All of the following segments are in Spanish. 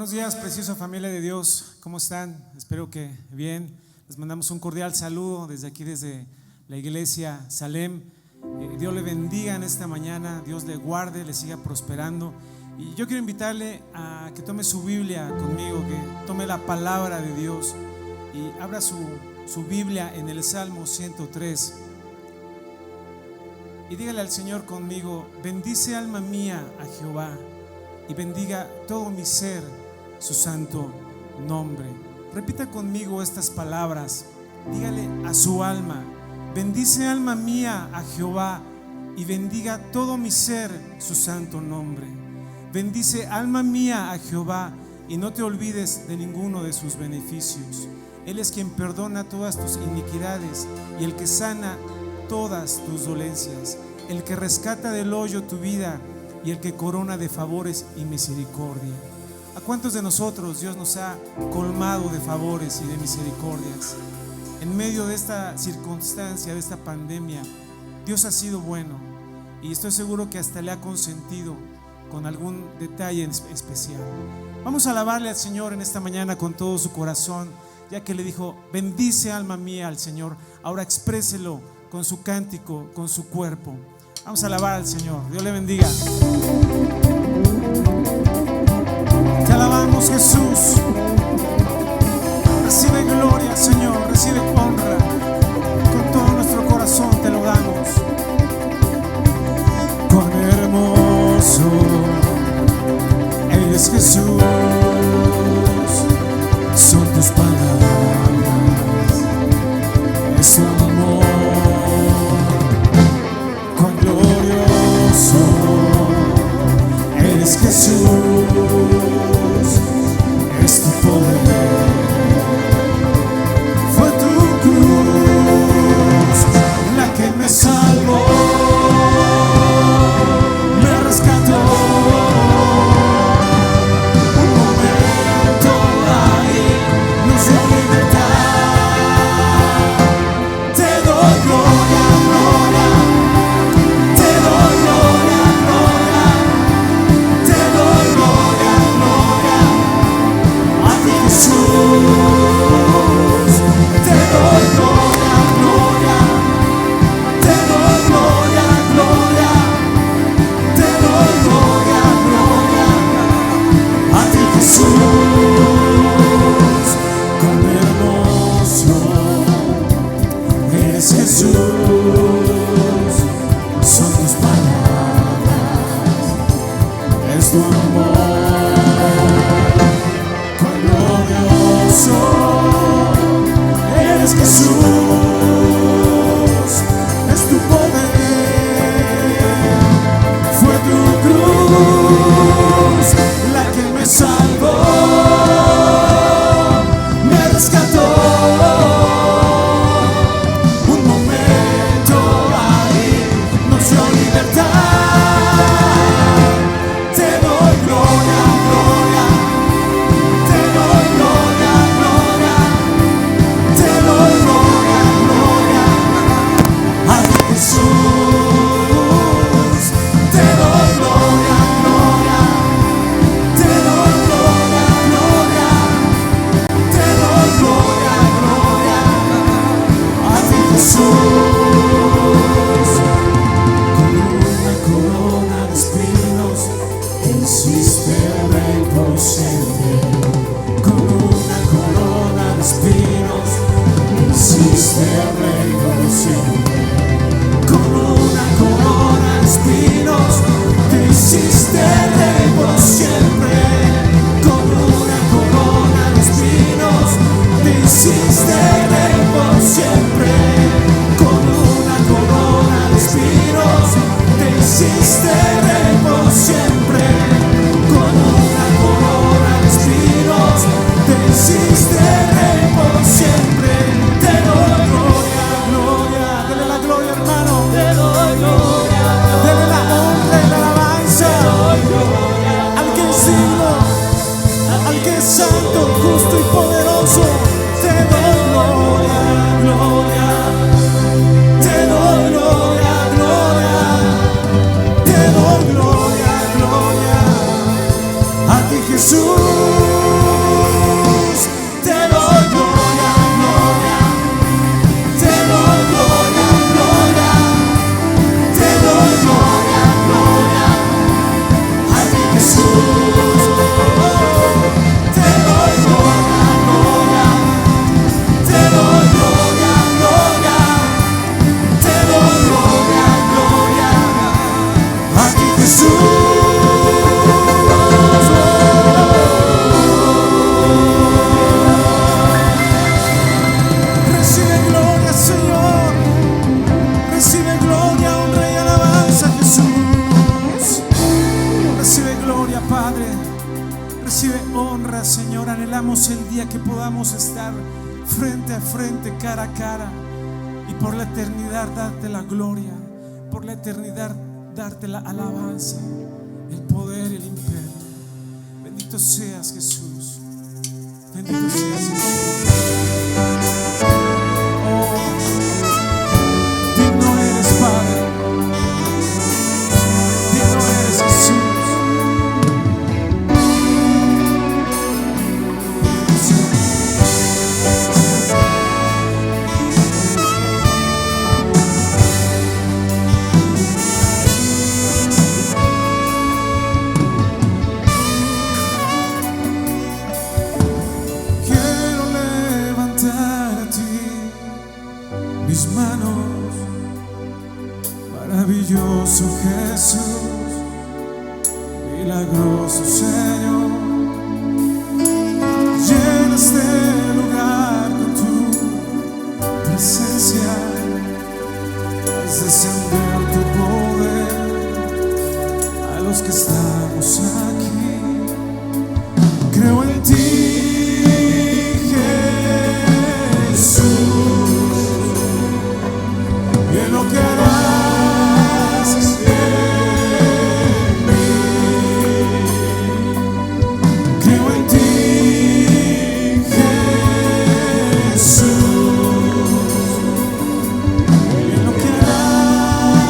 Buenos días, preciosa familia de Dios. ¿Cómo están? Espero que bien. Les mandamos un cordial saludo desde aquí, desde la iglesia Salem. Dios le bendiga en esta mañana, Dios le guarde, le siga prosperando. Y yo quiero invitarle a que tome su Biblia conmigo, que tome la palabra de Dios y abra su Biblia en el Salmo 103. Y dígale al Señor conmigo: bendice alma mía a Jehová, y bendiga todo mi ser su santo nombre. Repita conmigo estas palabras. Dígale a su alma: bendice alma mía a Jehová, y bendiga todo mi ser su santo nombre. Bendice alma mía a Jehová, y no te olvides de ninguno de sus beneficios. Él es quien perdona todas tus iniquidades y el que sana todas tus dolencias, el que rescata del hoyo tu vida y el que corona de favores y misericordia. ¿A cuántos de nosotros Dios nos ha colmado de favores y de misericordias? En medio de esta circunstancia, de esta pandemia, Dios ha sido bueno, y estoy seguro que hasta le ha consentido con algún detalle especial. Vamos a alabarle al Señor en esta mañana con todo su corazón, ya que le dijo: bendice alma mía al Señor. Ahora expréselo con su cántico, con su cuerpo. Vamos a alabar al Señor. Dios le bendiga. Te alabamos, Jesús. Recibe gloria, Señor. Recibe honra. Con todo nuestro corazón te lo damos. Cuán hermoso eres, Jesús. Son tus palabras, es tu amor. Cuán glorioso eres, Jesús, es tu poder. Fue tu cruz la que me salvó, me rescató. Un momento ahí nos dio libertad. Te doy gloria, gloria. Te doy gloria, gloria. Te doy gloria, gloria. A ti, Jesús. Te doy gloria, gloria. Te doy gloria, gloria. Te doy gloria, gloria. A ti, Jesús. Con hermoso eres, Jesús. Son tus palabras, es tu amor. Cuán glorioso eres, Jesús, es tu poder. Fue tu cruz la que me salvó, me rescató. Un momento ahí nos dio libertad. Te doy gloria, gloria. Te doy gloria, gloria. Te doy gloria, gloria. A ti, Jesús. Te doy gloria, gloria. Te doy gloria, gloria. Te doy gloria, gloria. A ti, Jesús. Con una corona de espinos hiciste rey por siempre. Con una corona de espinos hiciste rey por siempre. Con una corona de espinos te hiciste rey por siempre. Con una corona de espinos te hiciste rey por siempre. Con una corona de espinos te hiciste rey por siempre. Con una corona de espinos te hiciste rey por siempre. Te doy gloria, gloria. Dele la gloria, hermano. Te doy gloria, gloria. Dele la honra y la alabanza. Te doy gloria, al que es digno, al que es santo, justo y poderoso. Te doy gloria. anhelamos el día que podamos estar frente a frente, cara a cara, y por la eternidad darte la gloria, por la eternidad darte la alabanza, el poder y el imperio. Bendito seas, Jesús. Bendito seas, Jesús. Oh, digno eres, Padre. Digno eres, Jesús. Mis manos, maravilloso Jesús, milagroso Señor, llena este lugar con tu presencia, haz descender tu poder a los que estamos aquí. Creo en ti, Jesús, en lo que harás en mí. Creo en ti, Jesús, en lo que harás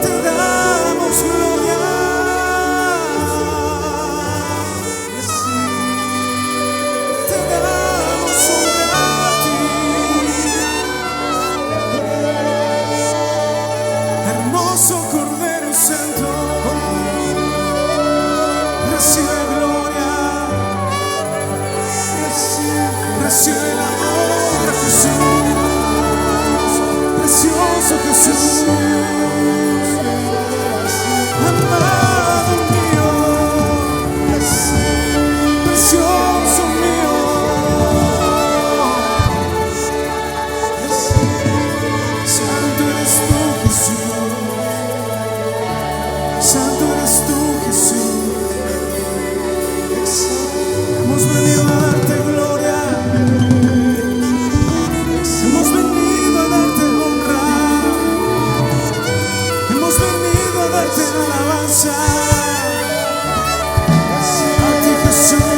te damos gloria. Te damos honra a ti. Hermoso Cordero Santo, recibe gloria, recibe la honra, Jesús. Precioso Jesús, amado mío, precioso mío. Santo eres tú, Jesús. Santo eres tú, Jesús. Hemos venido a darte gloria. Hemos venido a darte honra. Hemos venido a darte alabanza. A ti, Jesús.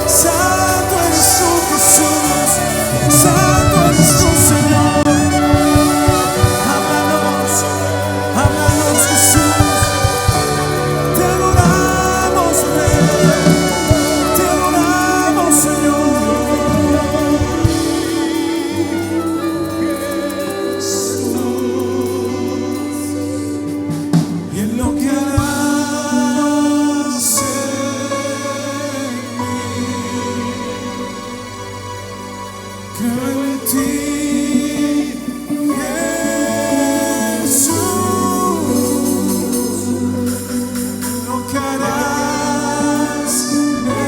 Santo eres tú, Jesús. Santo eres tú, Señor. Háblanos, háblanos, Jesús. Te adoramos, Rey. Te adoramos, Señor. Y en lo que harás en mí, creo en ti, Jesús. Lo que harás en mí,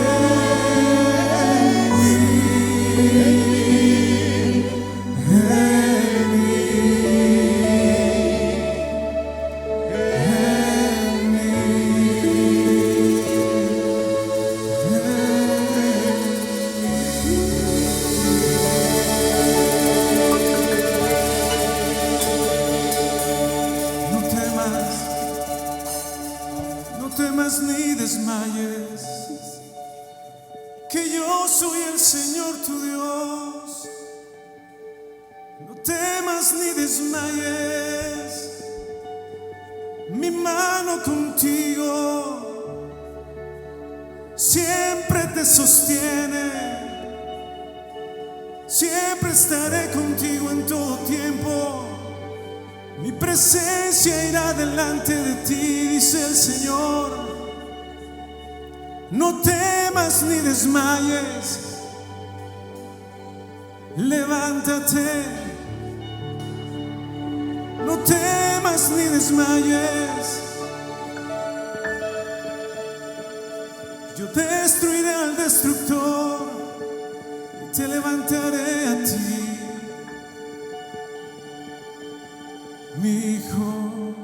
no temas, no temas ni desmayes, que yo soy el Señor tu Dios. No temas ni desmayes, mi mano contigo siempre te sostiene. Siempre estaré contigo en todo tiempo. Mi presencia irá delante de ti, dice el Señor. No temas ni desmayes. Levántate. No temas ni desmayes. Yo destruiré al destructor y te levantaré a ti. Mi hijo,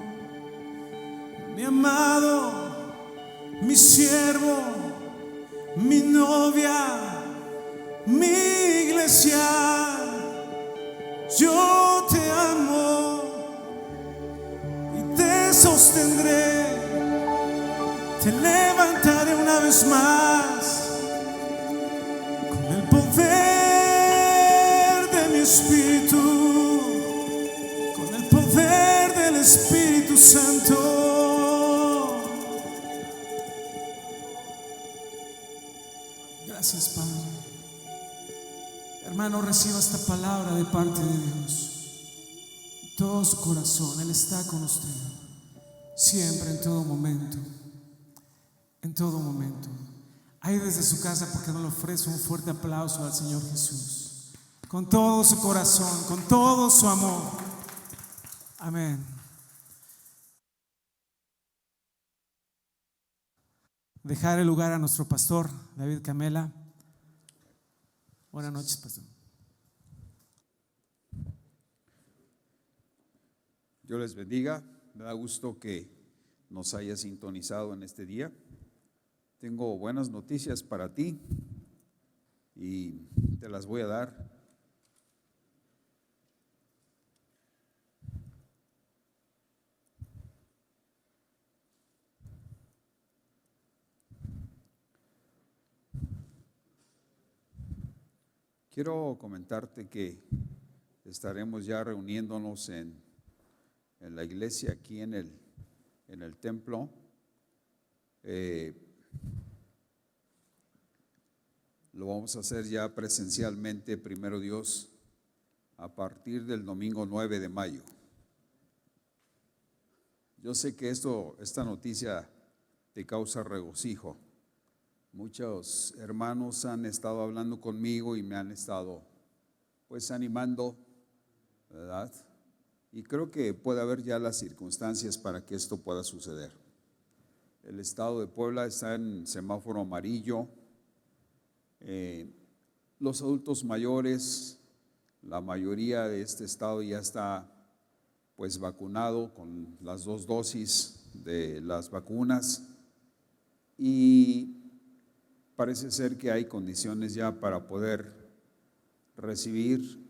mi amado, mi siervo, mi novia, mi iglesia. Yo te amo y te sostendré. Te levantaré una vez más con el poder de mi espíritu, con el poder del Espíritu Santo. Gracias, Padre. Hermano, reciba esta palabra de parte de Dios. Todo su corazón, Él está con usted, siempre, en todo momento. En todo momento. Ahí desde su casa, ¿por qué no le ofrece un fuerte aplauso al Señor Jesús? Con todo su corazón, con todo su amor. Amén. Dejar el lugar a nuestro pastor David Camela. Buenas noches, pastor. Dios les bendiga. Me da gusto que nos haya sintonizado en este día. Tengo buenas noticias para ti y te las voy a dar. Quiero comentarte que estaremos ya reuniéndonos en la iglesia aquí en el templo. Lo vamos a hacer ya presencialmente, primero Dios, a partir del domingo 9 de mayo. Yo sé que esta noticia te causa regocijo. Muchos hermanos han estado hablando conmigo y me han estado pues animando, ¿verdad? Y creo que puede haber ya las circunstancias para que esto pueda suceder. El estado de Puebla está en semáforo amarillo. Los adultos mayores, la mayoría de este estado ya está pues vacunado con las 2 dosis de las vacunas, y parece ser que hay condiciones ya para poder recibir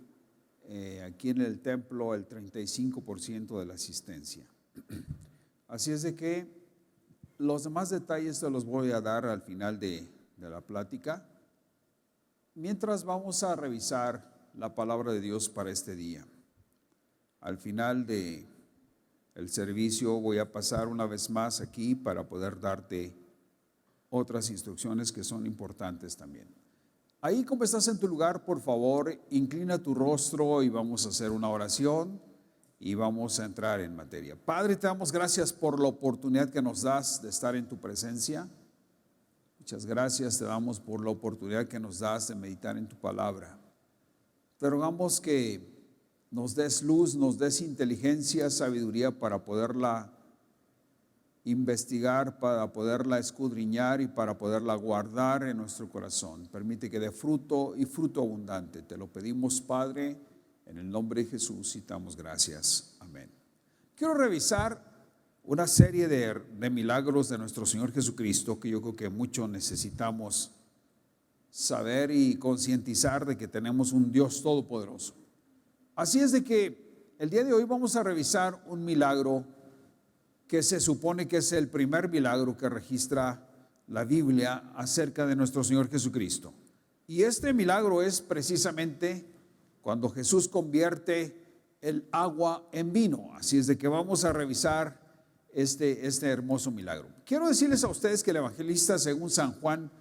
aquí en el templo el 35% de la asistencia. Así es de que los demás detalles te los voy a dar al final de la plática, mientras vamos a revisar la palabra de Dios para este día. Al final del servicio voy a pasar una vez más aquí para poder darte otras instrucciones que son importantes también. Ahí, como estás en tu lugar, por favor, inclina tu rostro y vamos a hacer una oración y vamos a entrar en materia. Padre, te damos gracias por la oportunidad que nos das de estar en tu presencia. Muchas gracias te damos por la oportunidad que nos das de meditar en tu palabra. Te rogamos que nos des luz, nos des inteligencia, sabiduría para poderla investigar, para poderla escudriñar y para poderla guardar en nuestro corazón. Permite que dé fruto y fruto abundante. Te lo pedimos, Padre, en el nombre de Jesús y te damos gracias. Amén. Quiero revisar una serie de milagros de nuestro Señor Jesucristo que yo creo que mucho necesitamos saber y concientizar de que tenemos un Dios todopoderoso. Así es de que el día de hoy vamos a revisar un milagro que se supone que es el primer milagro que registra la Biblia acerca de nuestro Señor Jesucristo. Y este milagro es precisamente cuando Jesús convierte el agua en vino. Así es de que vamos a revisar este hermoso milagro. Quiero decirles a ustedes que el evangelista, según San Juan,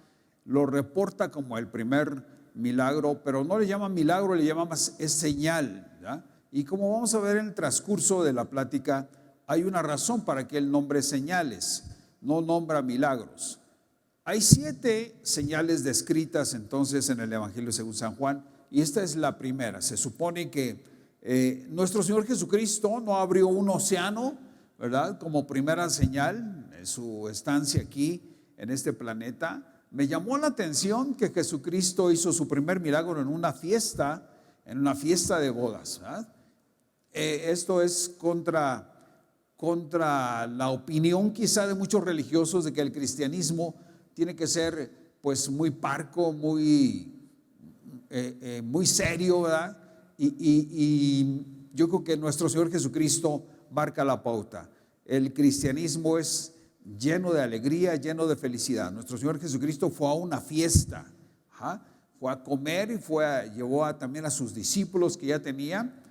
lo reporta como el primer milagro, pero no le llama milagro, le llama más, es señal, ¿ya? Y como vamos a ver en el transcurso de la plática, hay una razón para que él nombre señales, no nombra milagros. Hay 7 señales descritas entonces en el Evangelio según San Juan, y esta es la primera. Se supone que nuestro Señor Jesucristo no abrió un océano, ¿verdad? Como primera señal de su estancia aquí en este planeta. Me llamó la atención que Jesucristo hizo su primer milagro en una fiesta de bodas, ¿verdad? Esto es contra la opinión quizá de muchos religiosos de que el cristianismo tiene que ser pues muy parco, muy serio, ¿verdad? Y yo creo que nuestro Señor Jesucristo marca la pauta. El cristianismo es lleno de alegría, lleno de felicidad. Nuestro Señor Jesucristo fue a una fiesta, fue a comer y llevó también a sus discípulos que ya tenía,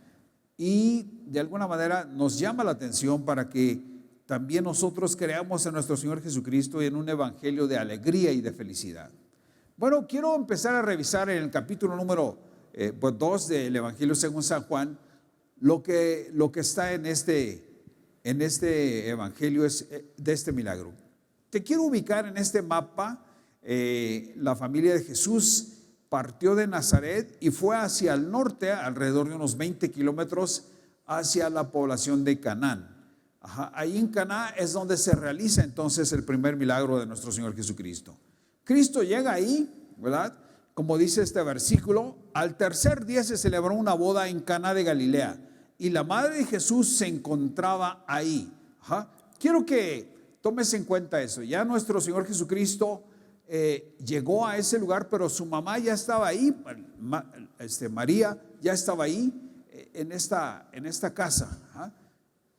y de alguna manera nos llama la atención para que también nosotros creamos en nuestro Señor Jesucristo y en un evangelio de alegría y de felicidad. Bueno, quiero empezar a revisar en el capítulo número 2 del Evangelio según San Juan lo que está en este evangelio es de este milagro. Te quiero ubicar en este mapa. La familia de Jesús partió de Nazaret y fue hacia el norte, alrededor de unos 20 kilómetros, hacia la población de Canaán. Ahí en Canaán es donde se realiza entonces el primer milagro de nuestro Señor Jesucristo. Cristo llega ahí, ¿verdad? Como dice este versículo, al tercer día se celebró una boda en Caná de Galilea y la madre de Jesús se encontraba ahí. Quiero que tomes en cuenta eso. Ya nuestro Señor Jesucristo llegó a ese lugar, pero su mamá ya estaba ahí, María ya estaba ahí en esta casa.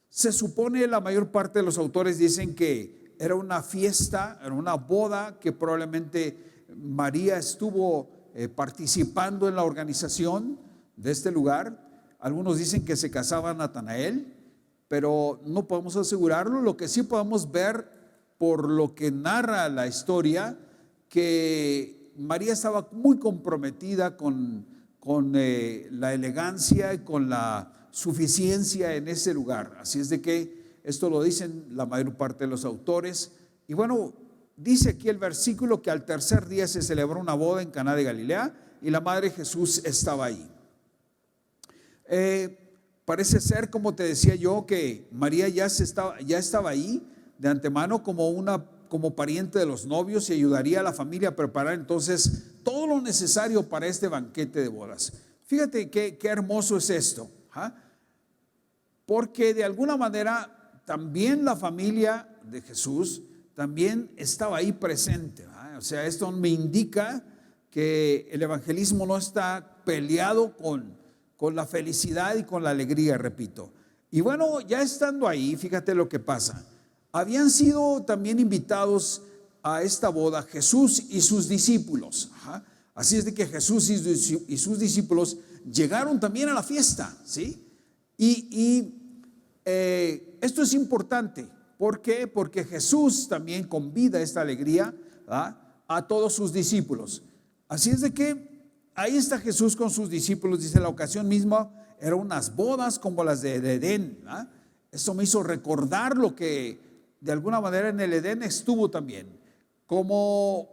Se supone, la mayor parte de los autores dicen que era una fiesta, era una boda que probablemente María estuvo participando en la organización de este lugar. Algunos dicen que se casaba Natanael, pero no podemos asegurarlo. Lo que sí podemos ver por lo que narra la historia, que María estaba muy comprometida con la elegancia y con la suficiencia en ese lugar. Así es de que esto lo dicen la mayor parte de los autores. Y bueno, dice aquí el versículo que al tercer día se celebró una boda en Caná de Galilea y la madre de Jesús estaba ahí. Parece ser, como te decía yo, que María ya estaba ahí de antemano como pariente de los novios y ayudaría a la familia a preparar entonces todo lo necesario para este banquete de bodas. Fíjate qué hermoso es esto, ¿ah? Porque de alguna manera también la familia de Jesús también estaba ahí presente, ¿ah? O sea, esto me indica que el evangelismo no está peleado con la felicidad y con la alegría, repito. Y bueno, ya estando ahí, fíjate lo que pasa. Habían sido también invitados a esta boda Jesús y sus discípulos. Ajá. Así es de que Jesús y sus discípulos llegaron también a la fiesta, ¿sí? Esto es importante. ¿Por qué? Porque Jesús también convida esta alegría, ¿verdad?, a todos sus discípulos. Así es de que ahí está Jesús con sus discípulos. Dice, la ocasión misma eran unas bodas como las de Edén, ¿verdad? Eso me hizo recordar lo que de alguna manera en el Edén estuvo también, como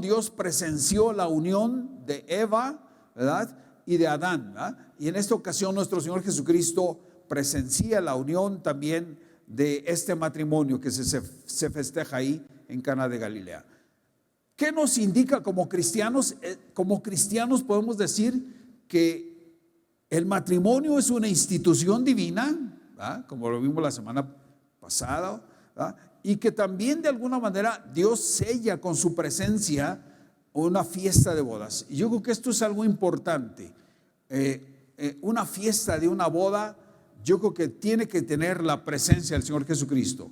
Dios presenció la unión de Eva, ¿verdad?, y de Adán, ¿verdad? Y en esta ocasión nuestro Señor Jesucristo presencia la unión también de este matrimonio que se festeja ahí en Caná de Galilea. ¿Qué nos indica como cristianos? Como cristianos podemos decir que el matrimonio es una institución divina, ¿verdad?, como lo vimos la semana pasada, ¿verdad?, y que también de alguna manera Dios sella con su presencia una fiesta de bodas. Y yo creo que esto es algo importante. Una fiesta de una boda, yo creo que tiene que tener la presencia del Señor Jesucristo.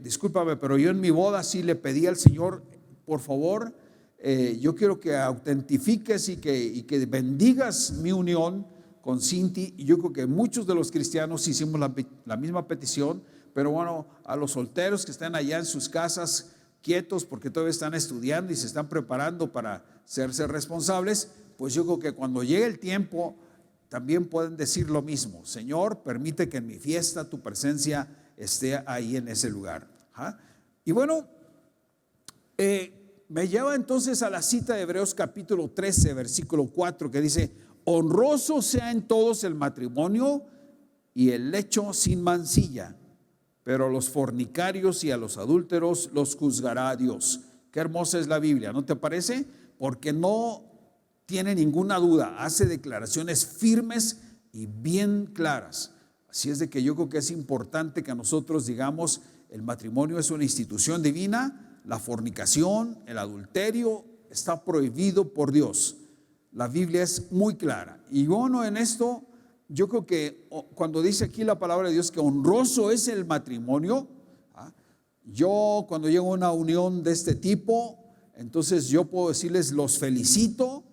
Discúlpame, pero yo en mi boda sí le pedí al Señor, por favor, yo quiero que autentifiques y que bendigas mi unión con Cinti. Y yo creo que muchos de los cristianos hicimos la misma petición. Pero bueno, a los solteros que están allá en sus casas quietos porque todavía están estudiando y se están preparando para hacerse responsables, pues yo creo que cuando llegue el tiempo también pueden decir lo mismo. Señor, permite que en mi fiesta tu presencia esté ahí en ese lugar. ¿Ah? Y bueno, me lleva entonces a la cita de Hebreos capítulo 13, versículo 4, que dice, honroso sea en todos el matrimonio y el lecho sin mancilla, pero a los fornicarios y a los adúlteros los juzgará Dios. Qué hermosa es la Biblia, ¿no te parece? Porque no tiene ninguna duda, hace declaraciones firmes y bien claras. Así es de que yo creo que es importante que nosotros digamos, el matrimonio es una institución divina, la fornicación, el adulterio está prohibido por Dios. La Biblia es muy clara. Y bueno, en esto yo creo que cuando dice aquí la palabra de Dios que honroso es el matrimonio, yo cuando llego a una unión de este tipo, entonces yo puedo decirles los felicito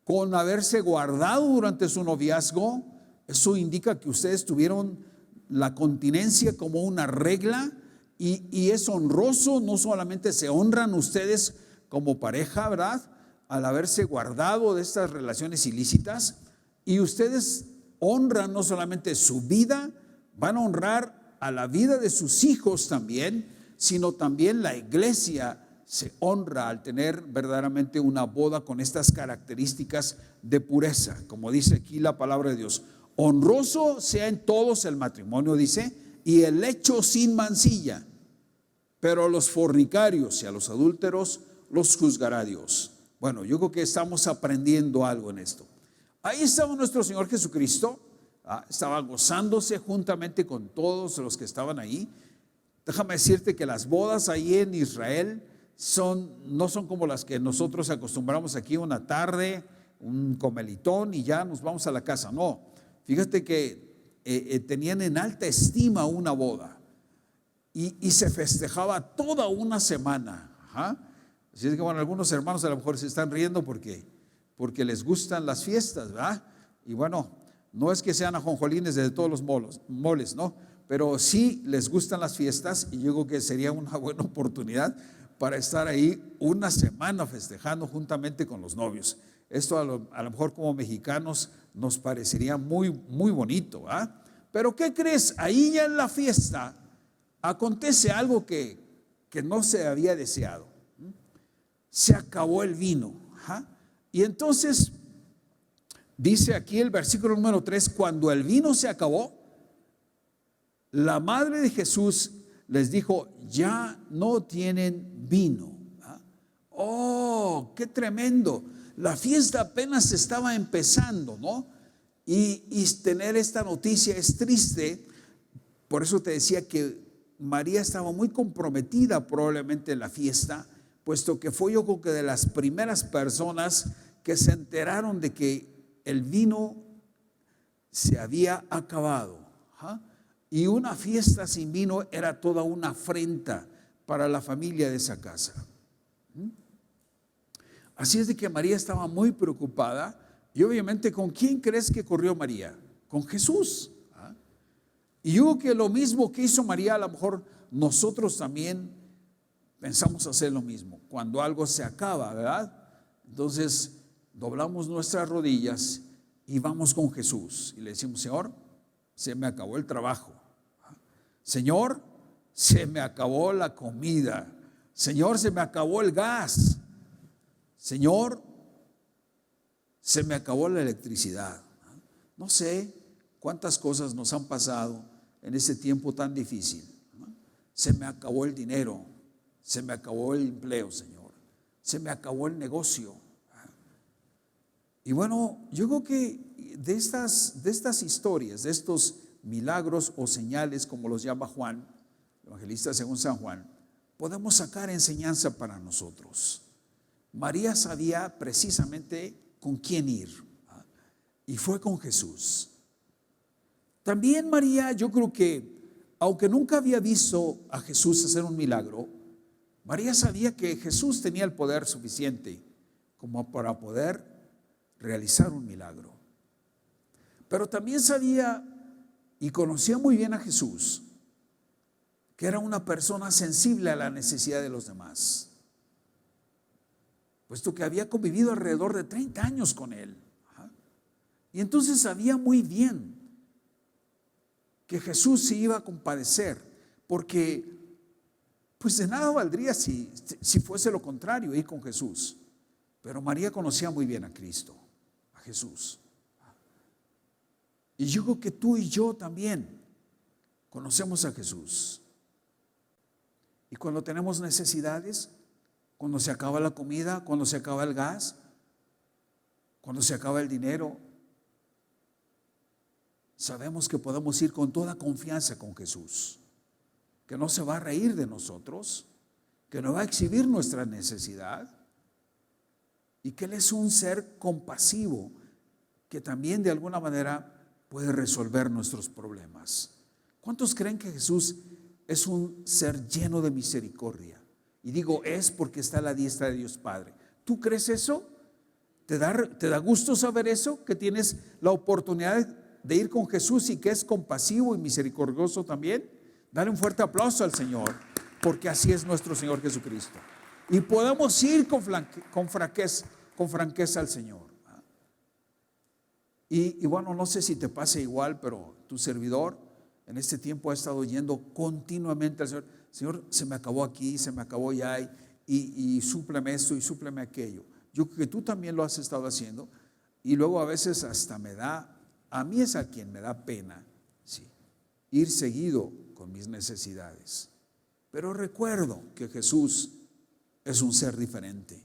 con haberse guardado durante su noviazgo. Eso indica que ustedes tuvieron la continencia como una regla y es honroso. No solamente se honran ustedes como pareja, ¿verdad?, al haberse guardado de estas relaciones ilícitas, y ustedes honran no solamente su vida, van a honrar a la vida de sus hijos también, sino también la iglesia se honra al tener verdaderamente una boda con estas características de pureza, como dice aquí la palabra de Dios. Honroso sea en todos el matrimonio, dice, y el lecho sin mancilla, pero a los fornicarios y a los adúlteros los juzgará Dios. Bueno, yo creo que estamos aprendiendo algo en esto. Ahí estaba nuestro Señor Jesucristo, estaba gozándose juntamente con todos los que estaban ahí. Déjame decirte que las bodas ahí en Israel no son como las que nosotros acostumbramos aquí, una tarde, un comelitón y ya nos vamos a la casa. No, fíjate que tenían en alta estima una boda y se festejaba toda una semana. Ajá. Así es que bueno, algunos hermanos a lo mejor se están riendo porque les gustan las fiestas, ¿verdad? Y bueno, no es que sean ajonjolines de todos los moles, ¿no? Pero sí les gustan las fiestas y yo creo que sería una buena oportunidad para estar ahí una semana festejando juntamente con los novios. Esto a lo mejor como mexicanos nos parecería muy, muy bonito, ¿ah? Pero ¿qué crees? Ahí ya en la fiesta acontece algo que no se había deseado. Se acabó el vino. ¿Ah? Y entonces dice aquí el versículo número 3, cuando el vino se acabó, la madre de Jesús les dijo, ya no tienen vino. ¿Ah? Oh, qué tremendo. La fiesta apenas estaba empezando, ¿no? Y tener esta noticia es triste. Por eso te decía que María estaba muy comprometida probablemente en la fiesta, puesto que fue yo creo que de las primeras personas que se enteraron de que el vino se había acabado. ¿Ah? Y una fiesta sin vino era toda una afrenta para la familia de esa casa. Así es de que María estaba muy preocupada. Y obviamente, ¿con quién crees que corrió María? Con Jesús. ¿Ah? Y yo creo que lo mismo que hizo María, a lo mejor nosotros también pensamos hacer lo mismo. Cuando algo se acaba, ¿verdad? Entonces doblamos nuestras rodillas y vamos con Jesús. Y le decimos, Señor, se me acabó el trabajo. Señor, se me acabó la comida. Señor, se me acabó el gas. Señor, se me acabó la electricidad. No sé cuántas cosas nos han pasado en ese tiempo tan difícil. Se me acabó el dinero, se me acabó el empleo, Señor. Se me acabó el negocio. Y bueno, yo creo que de estas historias, de estos milagros o señales, como los llama Juan, evangelista según San Juan, podemos sacar enseñanza para nosotros. María sabía precisamente con quién ir, y fue con Jesús. También María, yo creo que aunque nunca había visto a Jesús hacer un milagro, María sabía que Jesús tenía el poder suficiente como para poder realizar un milagro. Pero también sabía y conocía muy bien a Jesús, que era una persona sensible a la necesidad de los demás, puesto que había convivido alrededor de 30 años con él. Y entonces sabía muy bien que Jesús se iba a compadecer, porque pues de nada valdría si fuese lo contrario, ir con Jesús. Pero María conocía muy bien a Cristo, a Jesús. Y yo creo que tú y yo también conocemos a Jesús. Y cuando tenemos necesidades, cuando se acaba la comida, cuando se acaba el gas, cuando se acaba el dinero, sabemos que podemos ir con toda confianza con Jesús, que no se va a reír de nosotros, que no va a exhibir nuestra necesidad y que Él es un ser compasivo que también de alguna manera puede resolver nuestros problemas. ¿Cuántos creen que Jesús es un ser lleno de misericordia? Y digo es porque está a la diestra de Dios Padre. ¿Tú crees eso? ¿Te da gusto saber eso? Que tienes la oportunidad de ir con Jesús y que es compasivo y misericordioso también. Dale un fuerte aplauso al Señor, porque así es nuestro Señor Jesucristo. Y podemos ir con franqueza al Señor. Y bueno, no sé si te pasa igual, pero tu servidor en este tiempo ha estado yendo continuamente al Señor. Señor, se me acabó aquí, se me acabó ya, y súpleme esto y súpleme aquello. Yo creo que tú también lo has estado haciendo, y luego a veces hasta a mí es a quien me da pena, sí, ir seguido con mis necesidades. Pero recuerdo que Jesús es un ser diferente,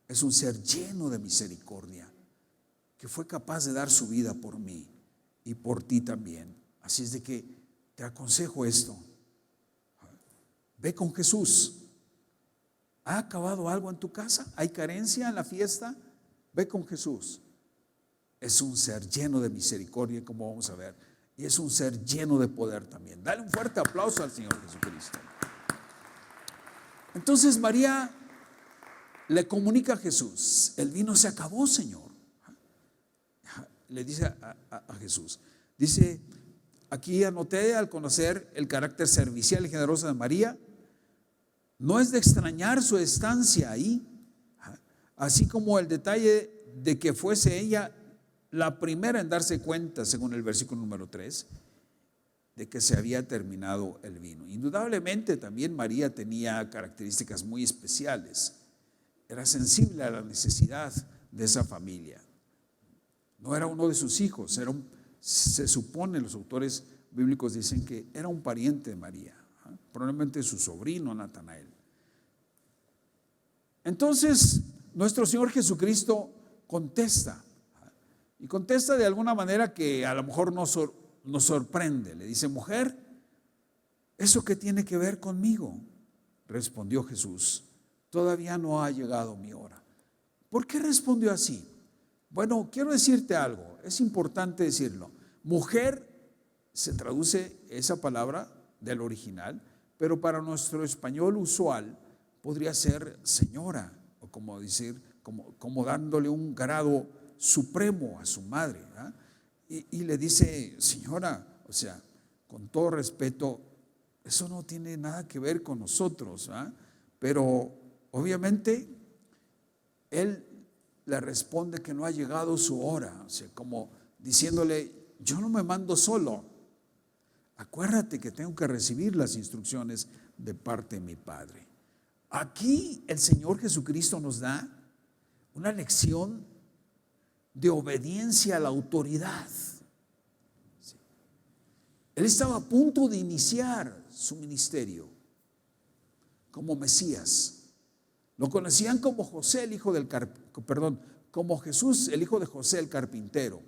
es un ser lleno de misericordia, que fue capaz de dar su vida por mí y por ti también. Así es de que te aconsejo esto. Ve con Jesús. ¿Ha acabado algo en tu casa? ¿Hay carencia en la fiesta? Ve con Jesús. Es un ser lleno de misericordia, como vamos a ver, y es un ser lleno de poder también. Dale un fuerte aplauso al Señor Jesucristo. Entonces María le comunica a Jesús: el vino se acabó, Señor. le dice a Jesús. Dice, aquí anoté, al conocer el carácter servicial y generoso de María, no es de extrañar su estancia ahí, así como el detalle de que fuese ella la primera en darse cuenta, según el versículo número 3, de que se había terminado el vino. Indudablemente también María tenía características muy especiales. Era sensible a la necesidad de esa familia. No era uno de sus hijos, se supone, los autores bíblicos dicen que era un pariente de María, probablemente su sobrino Natanael. Entonces, nuestro Señor Jesucristo contesta, y contesta de alguna manera que a lo mejor nos sorprende. Le dice, mujer, ¿eso qué tiene que ver conmigo? Respondió Jesús, todavía no ha llegado mi hora. ¿Por qué respondió así? Bueno, quiero decirte algo, es importante decirlo. Mujer se traduce esa palabra del original, pero para nuestro español usual podría ser señora, o como decir, como dándole un grado supremo a su madre, ¿verdad? Y le dice, señora, o sea, con todo respeto, eso no tiene nada que ver con nosotros, ¿verdad? Pero obviamente él le responde que no ha llegado su hora, o sea, como diciéndole, yo no me mando solo, acuérdate que tengo que recibir las instrucciones de parte de mi Padre. Aquí el Señor Jesucristo nos da una lección de obediencia a la autoridad. Él estaba a punto de iniciar su ministerio como Mesías. Lo conocían como José, el hijo del como Jesús, el hijo de José el carpintero,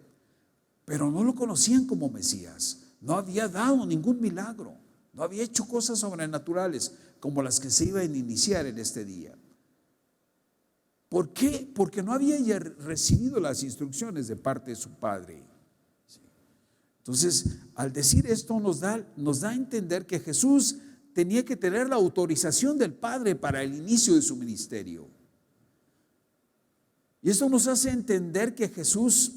pero no lo conocían como Mesías. No había dado ningún milagro, no había hecho cosas sobrenaturales como las que se iban a iniciar en este día. ¿Por qué? Porque no había recibido las instrucciones de parte de su padre. Entonces, al decir esto nos da a entender que Jesús tenía que tener la autorización del Padre para el inicio de su ministerio. Y esto nos hace entender que Jesús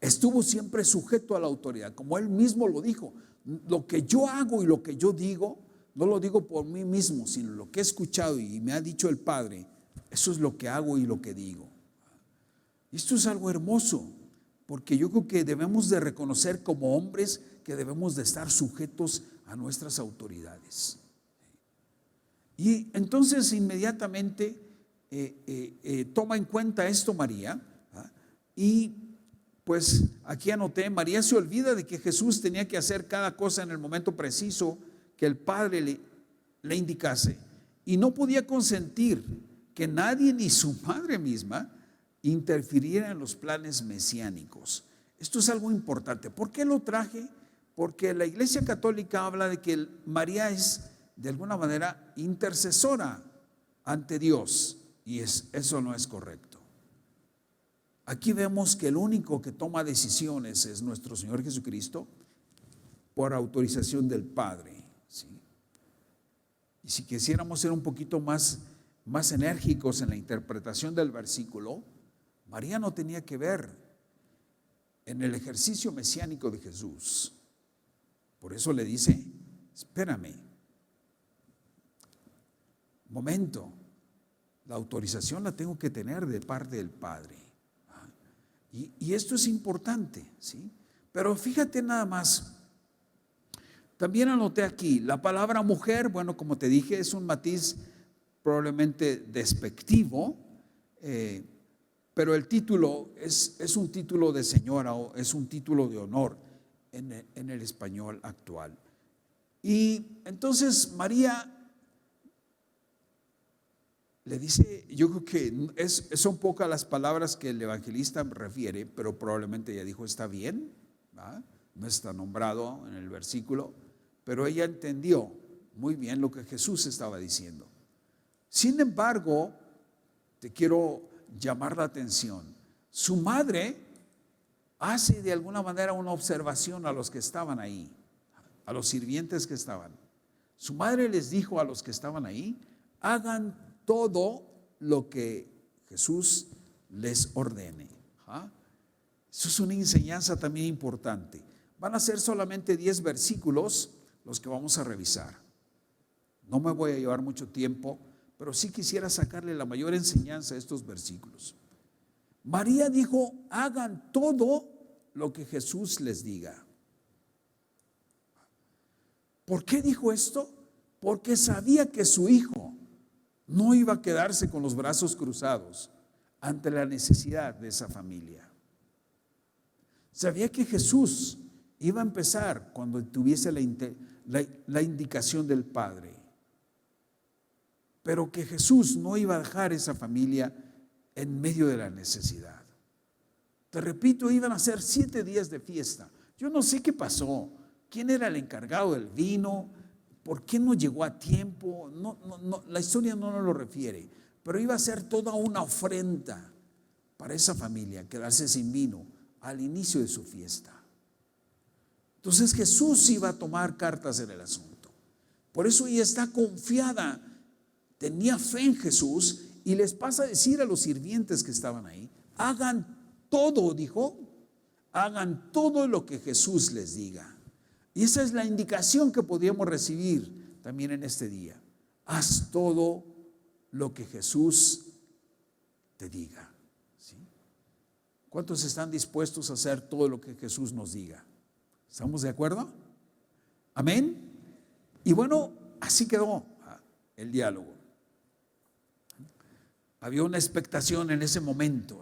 estuvo siempre sujeto a la autoridad, como Él mismo lo dijo. Lo que yo hago y lo que yo digo, no lo digo por mí mismo, sino lo que he escuchado y me ha dicho el Padre, eso es lo que hago y lo que digo. Y esto es algo hermoso, porque yo creo que debemos de reconocer como hombres que debemos de estar sujetos a nuestras autoridades. Y entonces inmediatamente toma en cuenta esto María, y pues aquí anoté, María se olvida de que Jesús tenía que hacer cada cosa en el momento preciso que el Padre le indicase, y no podía consentir que nadie, ni su madre misma, interfiriera en los planes mesiánicos. Esto es algo importante. ¿Por qué lo traje? Porque la Iglesia Católica habla de que María es de alguna manera intercesora ante Dios, y eso no es correcto. Aquí vemos que el único que toma decisiones es nuestro Señor Jesucristo por autorización del Padre, ¿sí? Y si quisiéramos ser un poquito más enérgicos en la interpretación del versículo, María no tenía que ver en el ejercicio mesiánico de Jesús. Por eso le dice, espérame, momento, la autorización la tengo que tener de parte del Padre. Y esto es importante, ¿sí? Pero fíjate nada más, también anoté aquí, la palabra mujer, bueno, como te dije, es un matiz probablemente despectivo, pero el título es un título de señora, o es un título de honor en el español actual. Y entonces María le dice, yo creo que son pocas las palabras que el evangelista refiere, pero probablemente ella dijo, está bien, ¿va? No está nombrado en el versículo, pero ella entendió muy bien lo que Jesús estaba diciendo. Sin embargo, te quiero llamar la atención. Su madre hace de alguna manera una observación a los que estaban ahí, a los sirvientes que estaban. Su madre les dijo a los que estaban ahí, hagan todo lo que Jesús les ordene. Eso es una enseñanza también importante. Van a ser solamente 10 versículos los que vamos a revisar. No me voy a llevar mucho tiempo, pero sí quisiera sacarle la mayor enseñanza a estos versículos. María dijo: hagan todo lo que Jesús les diga. ¿Por qué dijo esto? Porque sabía que su hijo no iba a quedarse con los brazos cruzados ante la necesidad de esa familia. Sabía que Jesús iba a empezar cuando tuviese la indicación del Padre, pero que Jesús no iba a dejar esa familia en medio de la necesidad. Te repito, iban a ser 7 días de fiesta. Yo no sé qué pasó, quién era el encargado del vino, por qué no llegó a tiempo, no, la historia no nos lo refiere, pero iba a ser toda una ofrenda para esa familia, quedarse sin vino al inicio de su fiesta. Entonces Jesús iba a tomar cartas en el asunto. Por eso ella está confiada, tenía fe en Jesús, y les pasa a decir a los sirvientes que estaban ahí: hagan todo, dijo, hagan todo lo que Jesús les diga. Y esa es la indicación que podíamos recibir también en este día. Haz todo lo que Jesús te diga. ¿Sí? ¿Cuántos están dispuestos a hacer todo lo que Jesús nos diga? ¿Estamos de acuerdo? Amén. Y bueno, así quedó el diálogo. Había una expectación en ese momento.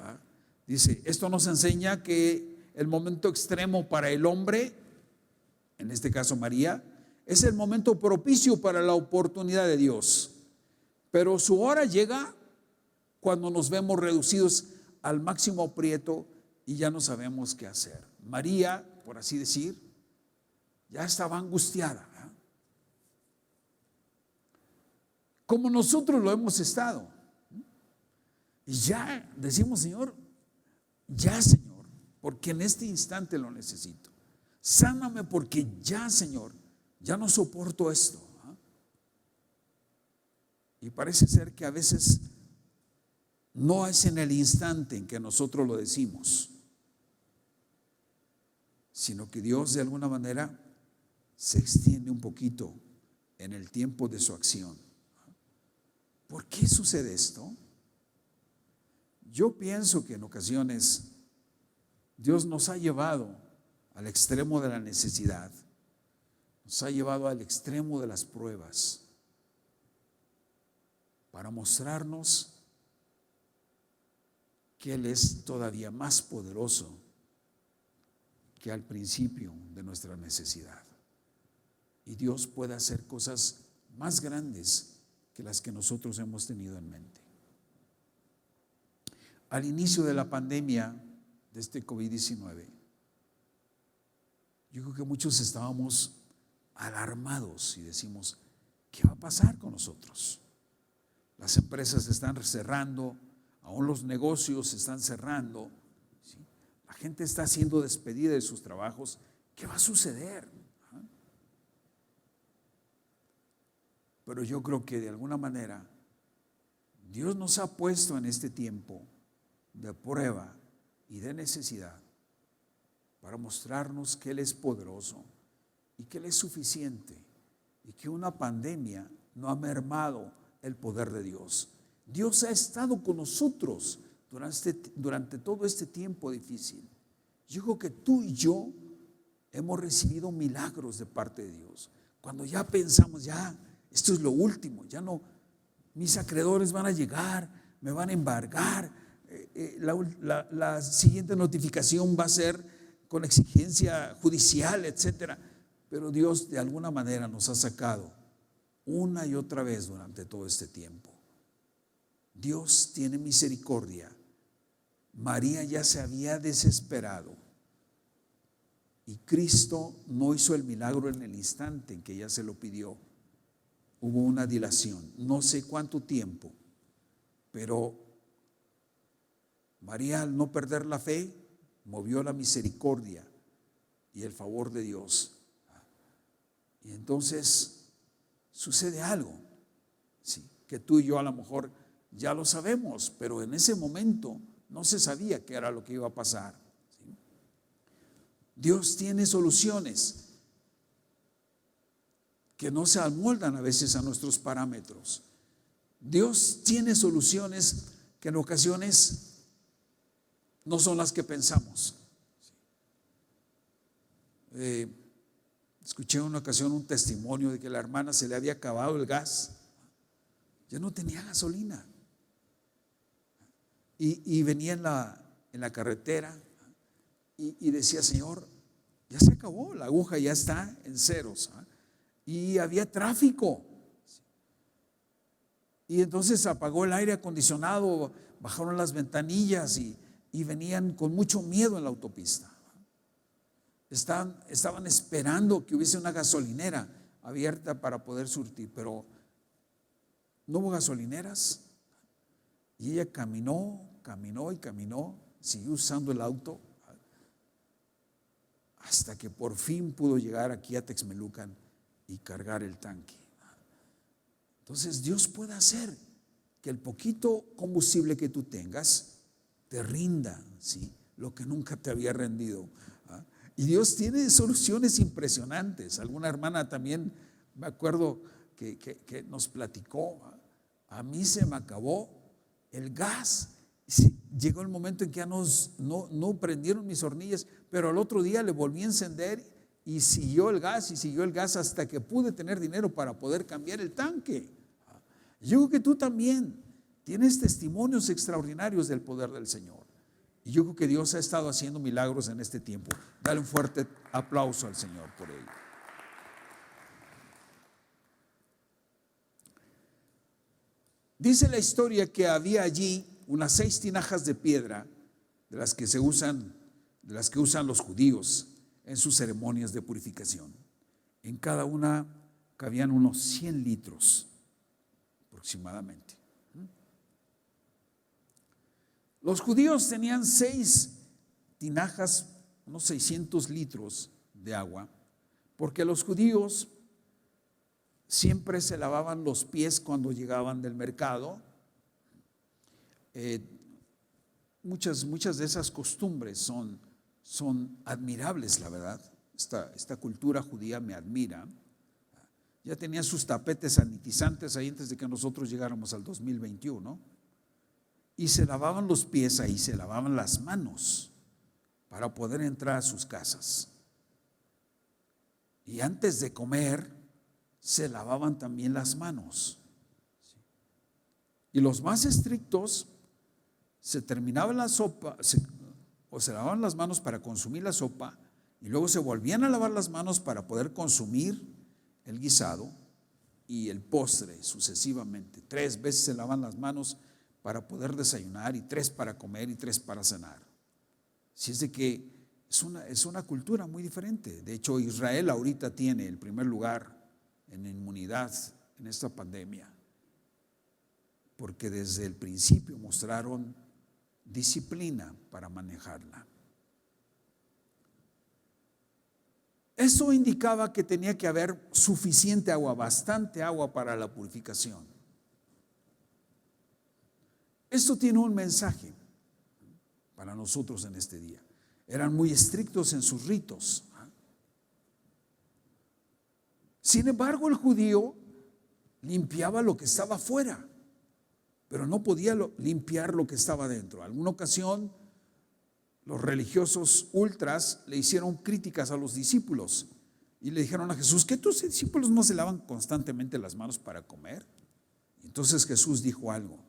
Dice, esto nos enseña que el momento extremo para el hombre, en este caso María, es el momento propicio para la oportunidad de Dios. Pero su hora llega cuando nos vemos reducidos al máximo aprieto y ya no sabemos qué hacer. María, por así decir, ya estaba angustiada, como nosotros lo hemos estado. Y ya decimos: Señor, ya, Señor, porque en este instante lo necesito. Sáname porque ya, Señor, ya no soporto esto. Y parece ser que a veces no es en el instante en que nosotros lo decimos, sino que Dios de alguna manera se extiende un poquito en el tiempo de su acción. ¿Por qué sucede esto? Yo pienso que en ocasiones Dios nos ha llevado al extremo de la necesidad, nos ha llevado al extremo de las pruebas para mostrarnos que Él es todavía más poderoso que al principio de nuestra necesidad. Y Dios puede hacer cosas más grandes que las que nosotros hemos tenido en mente. Al inicio de la pandemia de este COVID-19, yo creo que muchos estábamos alarmados y decimos: ¿qué va a pasar con nosotros? Las empresas están cerrando, aún los negocios se están cerrando, ¿sí? La gente está siendo despedida de sus trabajos. ¿Qué va a suceder? Pero yo creo que de alguna manera Dios nos ha puesto en este tiempo de prueba y de necesidad para mostrarnos que Él es poderoso y que Él es suficiente, y que una pandemia no ha mermado el poder de Dios. Dios ha estado con nosotros durante todo este tiempo difícil. Yo creo que tú y yo hemos recibido milagros de parte de Dios. Cuando ya pensamos, ya esto es lo último, ya no, mis acreedores van a llegar, me van a embargar, la siguiente notificación va a ser con exigencia judicial, etcétera. Pero Dios de alguna manera nos ha sacado una y otra vez durante todo este tiempo. Dios tiene misericordia. María ya se había desesperado y Cristo no hizo el milagro en el instante en que ella se lo pidió. Hubo una dilación, no sé cuánto tiempo, pero María, al no perder la fe, movió la misericordia y el favor de Dios. Y entonces sucede algo, sí, que tú y yo a lo mejor ya lo sabemos, pero en ese momento no se sabía qué era lo que iba a pasar, ¿sí? Dios tiene soluciones que no se amoldan a veces a nuestros parámetros. Dios tiene soluciones que en ocasiones no son las que pensamos. Escuché en una ocasión un testimonio de que la hermana se le había acabado el gas, ya no tenía gasolina, y venía en la carretera y decía: Señor, ya se acabó, la aguja ya está en ceros, y había tráfico, y entonces apagó el aire acondicionado, bajaron las ventanillas y venían con mucho miedo en la autopista. Estaban esperando que hubiese una gasolinera abierta para poder surtir, pero no hubo gasolineras. Y ella caminó, siguió usando el auto hasta que por fin pudo llegar aquí a Texmelucan y cargar el tanque. Entonces Dios puede hacer que el poquito combustible que tú tengas te rinda, ¿sí?, lo que nunca te había rendido. Y Dios tiene soluciones impresionantes. Alguna hermana también, me acuerdo que nos platicó: a mí se me acabó el gas. Llegó el momento en que ya no prendieron mis hornillas, pero al otro día le volví a encender y siguió el gas hasta que pude tener dinero para poder cambiar el tanque. Yo creo que tú también tienes testimonios extraordinarios del poder del Señor. Y yo creo que Dios ha estado haciendo milagros en este tiempo. Dale un fuerte aplauso al Señor por ello. Dice la historia que había allí unas 6 tinajas de piedra de las que usan los judíos en sus ceremonias de purificación. En cada una cabían unos 100 litros aproximadamente. Los judíos tenían 6 tinajas, unos 600 litros de agua, porque los judíos siempre se lavaban los pies cuando llegaban del mercado. Muchas de esas costumbres son admirables, la verdad. Esta cultura judía me admira. Ya tenían sus tapetes sanitizantes ahí antes de que nosotros llegáramos al 2021. Y se lavaban los pies ahí, se lavaban las manos para poder entrar a sus casas. Y antes de comer, se lavaban también las manos. Y los más estrictos se terminaban la sopa, o se lavaban las manos para consumir la sopa, y luego se volvían a lavar las manos para poder consumir el guisado y el postre sucesivamente. 3 veces se lavan las manos para poder desayunar, y 3 para comer, y 3 para cenar. Así es de que es una cultura muy diferente. De hecho, Israel ahorita tiene el primer lugar en inmunidad en esta pandemia, porque desde el principio mostraron disciplina para manejarla. Eso indicaba que tenía que haber suficiente agua, bastante agua para la purificación. Esto tiene un mensaje para nosotros en este día. Eran muy estrictos en sus ritos. Sin embargo, el judío limpiaba lo que estaba afuera, pero no podía limpiar lo que estaba dentro. En alguna ocasión, los religiosos ultras le hicieron críticas a los discípulos y le dijeron a Jesús: ¿que tus discípulos no se lavan constantemente las manos para comer? Entonces Jesús dijo algo: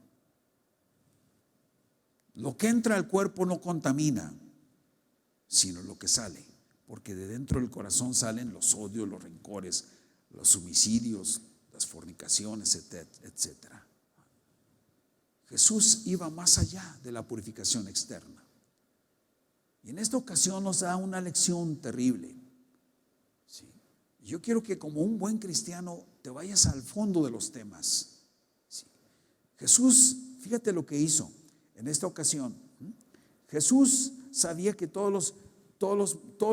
lo que entra al cuerpo no contamina, sino lo que sale, porque de dentro del corazón salen los odios, los rencores, los homicidios, las fornicaciones, etcétera. Jesús iba más allá de la purificación externa. Y en esta ocasión nos da una lección terrible. ¿Sí? Yo quiero que como un buen cristiano te vayas al fondo de los temas. ¿Sí? Jesús, fíjate lo que hizo en esta ocasión. Jesús sabía que todo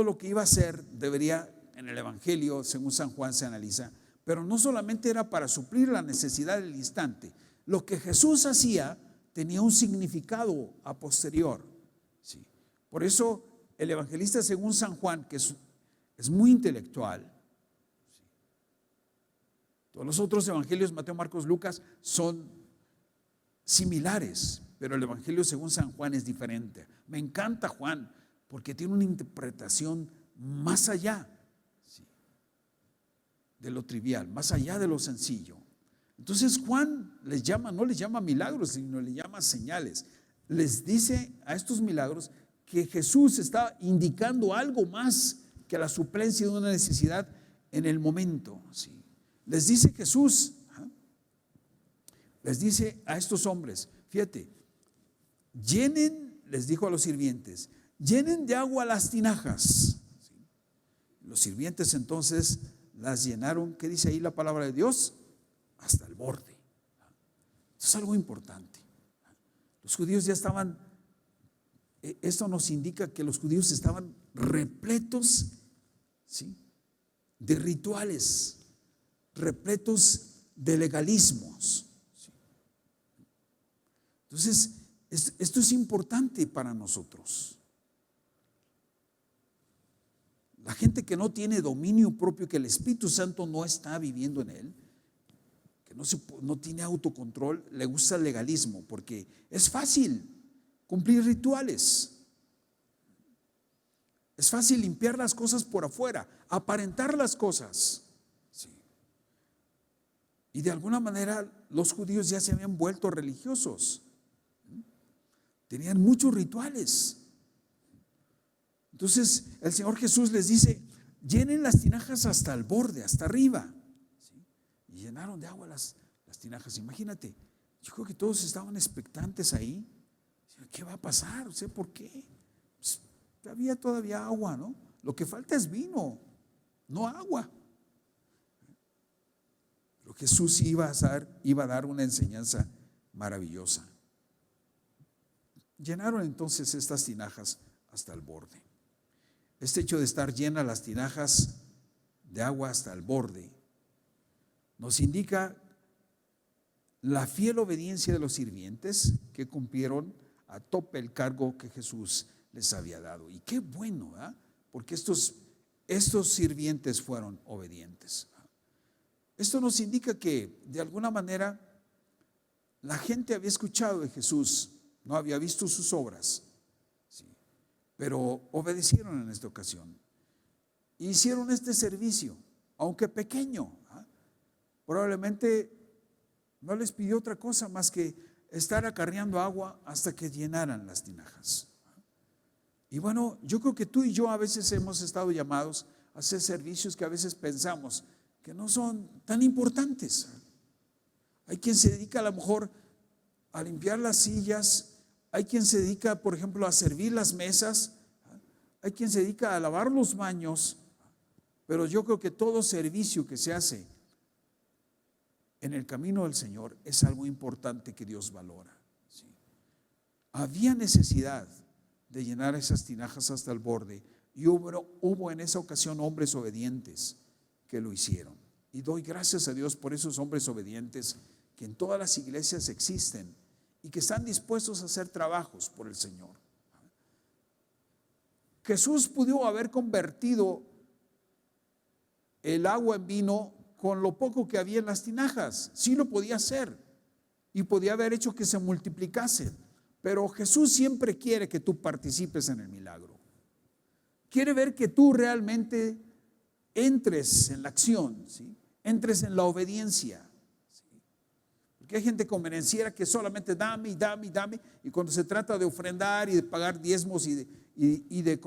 lo que iba a hacer debería, en el Evangelio, según San Juan se analiza, pero no solamente era para suplir la necesidad del instante. Lo que Jesús hacía tenía un significado a posterior. ¿Sí? Por eso el evangelista según San Juan, que es muy intelectual. Todos los otros evangelios, Mateo, Marcos, Lucas, son similares, pero el evangelio según San Juan es diferente. Me encanta Juan porque tiene una interpretación más allá, ¿sí?, de lo trivial, más allá de lo sencillo. Entonces Juan no les llama milagros, sino les llama señales. Les dice a estos milagros que Jesús está indicando algo más que la suplencia de una necesidad en el momento, ¿sí? Les dice Jesús, les dice a estos hombres, fíjate, llenen, les dijo a los sirvientes, llenen de agua las tinajas. ¿Sí? Los sirvientes entonces las llenaron, ¿qué dice ahí la palabra de Dios? Hasta el borde. Esto es algo importante. Los judíos ya estaban, esto nos indica que los judíos estaban repletos, ¿sí?, de rituales, repletos de legalismos. ¿Sí? Entonces, esto es importante para nosotros. La gente que no tiene dominio propio, que el Espíritu Santo no está viviendo en él, que no tiene autocontrol, le gusta el legalismo, porque es fácil cumplir rituales. Es fácil limpiar las cosas por afuera, aparentar las cosas. Sí. Y de alguna manera los judíos ya se habían vuelto religiosos. Tenían muchos rituales. Entonces el Señor Jesús les dice, llenen las tinajas hasta el borde, hasta arriba. ¿Sí? Y llenaron de agua las tinajas. Imagínate, yo creo que todos estaban expectantes ahí. ¿Qué va a pasar? O sea, ¿por qué? Pues, había todavía agua, ¿no? Lo que falta es vino, no agua. Pero Jesús iba a dar una enseñanza maravillosa. Llenaron entonces estas tinajas hasta el borde. Este hecho de estar llenas las tinajas de agua hasta el borde nos indica la fiel obediencia de los sirvientes que cumplieron a tope el cargo que Jesús les había dado. Y qué bueno, ¿verdad? Porque estos sirvientes fueron obedientes. Esto nos indica que de alguna manera la gente había escuchado de Jesús, no había visto sus obras, ¿sí?, pero obedecieron en esta ocasión. Hicieron este servicio, aunque pequeño, ¿ah? Probablemente no les pidió otra cosa más que estar acarreando agua hasta que llenaran las tinajas. Y bueno, yo creo que tú y yo a veces hemos estado llamados a hacer servicios que a veces pensamos que no son tan importantes. Hay quien se dedica a lo mejor a limpiar las sillas, hay quien se dedica, por ejemplo, a servir las mesas, hay quien se dedica a lavar los baños, pero yo creo que todo servicio que se hace en el camino del Señor es algo importante que Dios valora. ¿Sí? Había necesidad de llenar esas tinajas hasta el borde y hubo en esa ocasión hombres obedientes que lo hicieron. Y doy gracias a Dios por esos hombres obedientes que en todas las iglesias existen y que están dispuestos a hacer trabajos por el Señor. Jesús pudo haber convertido el agua en vino con lo poco que había en las tinajas. Sí lo podía hacer y podía haber hecho que se multiplicasen, pero Jesús siempre quiere que tú participes en el milagro. Quiere ver que tú realmente entres en la acción, ¿sí?, entres en la obediencia. Porque hay gente convenenciera que solamente dame y dame y dame, y cuando se trata de ofrendar y de pagar diezmos y de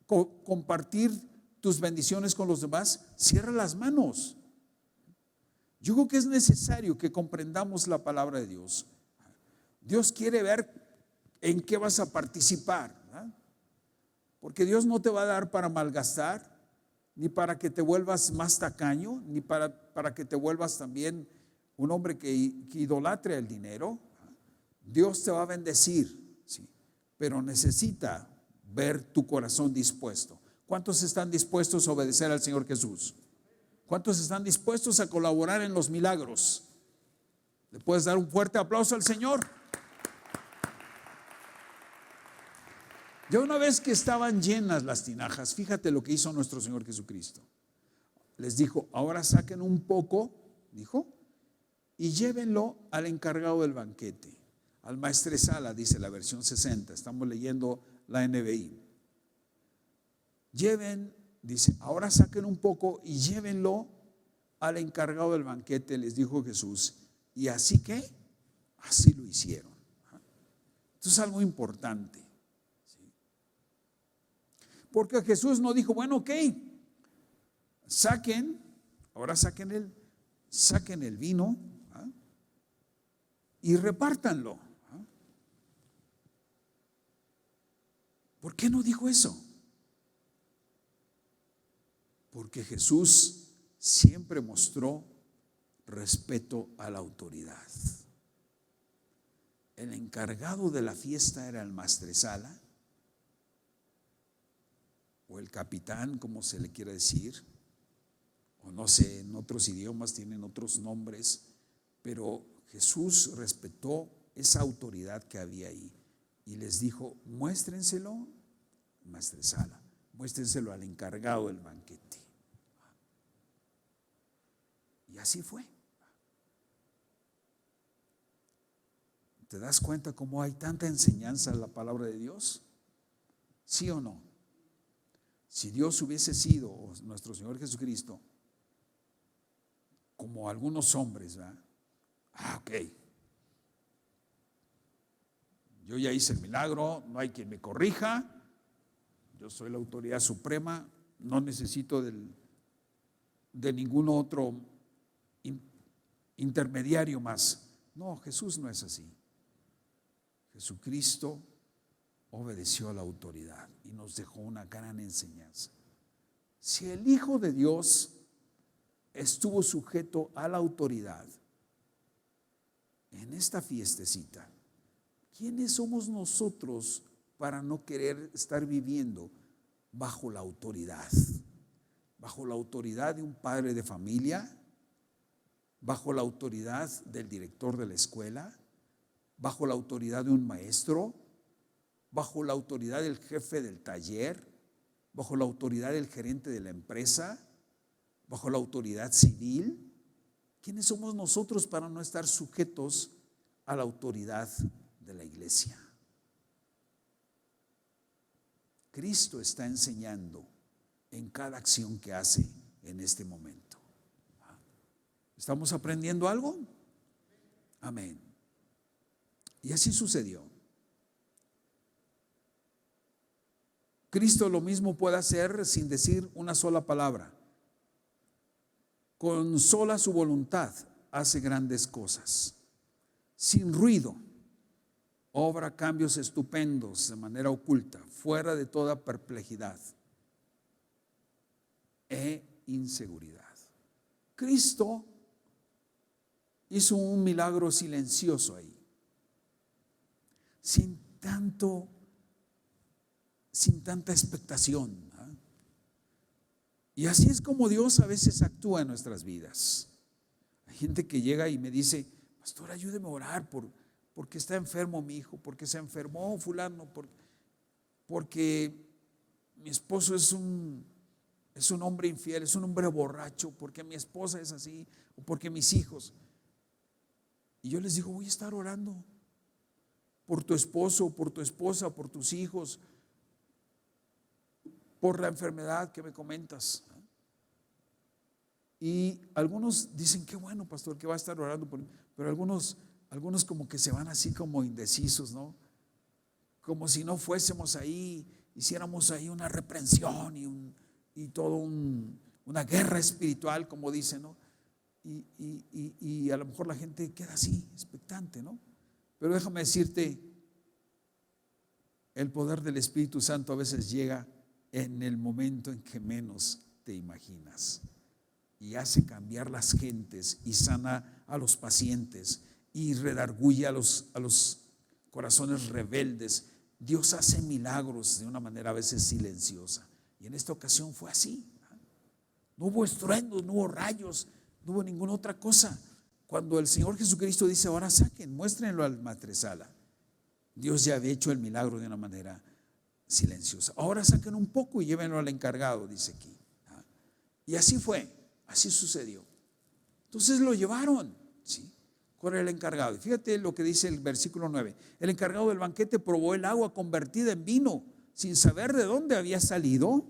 compartir tus bendiciones con los demás, cierra las manos. Yo creo que es necesario que comprendamos la palabra de Dios. Dios quiere ver en qué vas a participar, ¿verdad? Porque Dios no te va a dar para malgastar, ni para que te vuelvas más tacaño, ni para que te vuelvas también un hombre que idolatre el dinero. Dios te va a bendecir, sí, pero necesita ver tu corazón dispuesto. ¿Cuántos están dispuestos a obedecer al Señor Jesús? ¿Cuántos están dispuestos a colaborar en los milagros? ¿Le puedes dar un fuerte aplauso al Señor? Ya una vez que estaban llenas las tinajas, fíjate lo que hizo nuestro Señor Jesucristo. Les dijo, ahora saquen un poco, dijo, y llévenlo al encargado del banquete, al maestresala, dice la versión 60. Estamos leyendo la NBI. Dice, ahora saquen un poco y llévenlo al encargado del banquete, les dijo Jesús. Y así que, así lo hicieron. Esto es algo importante. Porque Jesús no dijo, bueno, ok, ahora saquen el vino y repártanlo. ¿Por qué no dijo eso? Porque Jesús siempre mostró respeto a la autoridad. El encargado de la fiesta era el maestresala, o el capitán, como se le quiere decir, o no sé, en otros idiomas tienen otros nombres, pero Jesús respetó esa autoridad que había ahí y les dijo, muéstrenselo, maestresala, muéstrenselo al encargado del banquete. Y así fue. ¿Te das cuenta cómo hay tanta enseñanza en la palabra de Dios? ¿Sí o no? Si Dios hubiese sido, nuestro Señor Jesucristo, como algunos hombres, ¿verdad? Ok, yo ya hice el milagro, no hay quien me corrija, yo soy la autoridad suprema, no necesito de ningún otro intermediario más. No, Jesús no es así. Jesucristo obedeció a la autoridad y nos dejó una gran enseñanza. Si el Hijo de Dios estuvo sujeto a la autoridad en esta fiestecita, ¿quiénes somos nosotros para no querer estar viviendo bajo la autoridad? Bajo la autoridad de un padre de familia, bajo la autoridad del director de la escuela, bajo la autoridad de un maestro, bajo la autoridad del jefe del taller, bajo la autoridad del gerente de la empresa, bajo la autoridad civil. ¿Quiénes somos nosotros para no estar sujetos a la autoridad de la iglesia? Cristo está enseñando en cada acción que hace en este momento. ¿Estamos aprendiendo algo? Amén. Y así sucedió. Cristo lo mismo puede hacer sin decir una sola palabra. Con sola su voluntad hace grandes cosas. Sin ruido, obra cambios estupendos de manera oculta, fuera de toda perplejidad e inseguridad. Cristo hizo un milagro silencioso ahí, sin tanta expectación. Y así es como Dios a veces actúa en nuestras vidas. Hay gente que llega y me dice, pastor, ayúdeme a orar porque está enfermo mi hijo, porque se enfermó fulano, porque mi esposo es un hombre infiel, es un hombre borracho, porque mi esposa es así, o porque mis hijos. Y yo les digo, voy a estar orando por tu esposo, por tu esposa, por tus hijos, por la enfermedad que me comentas. Y algunos dicen, qué bueno, pastor, que va a estar orando por mí. Pero algunos como que se van así como indecisos, ¿no? Como si no fuésemos ahí, hiciéramos ahí una reprensión y todo una guerra espiritual, como dicen, ¿no? Y a lo mejor la gente queda así, expectante, ¿no? Pero déjame decirte, el poder del Espíritu Santo a veces llega en el momento en que menos te imaginas y hace cambiar las gentes y sana a los pacientes y redarguye a los corazones rebeldes. Dios hace milagros de una manera a veces silenciosa, y en esta ocasión fue así. No hubo estruendos, no hubo rayos, no hubo ninguna otra cosa. Cuando el Señor Jesucristo dice, ahora saquen, muéstrenlo al maestresala, Dios ya había hecho el milagro de una manera silenciosa. Ahora saquen un poco y llévenlo al encargado, dice aquí. Y así fue, así sucedió. Entonces lo llevaron, ¿sí?, con el encargado. Y fíjate lo que dice el versículo 9. El encargado del banquete probó el agua convertida en vino sin saber de dónde había salido.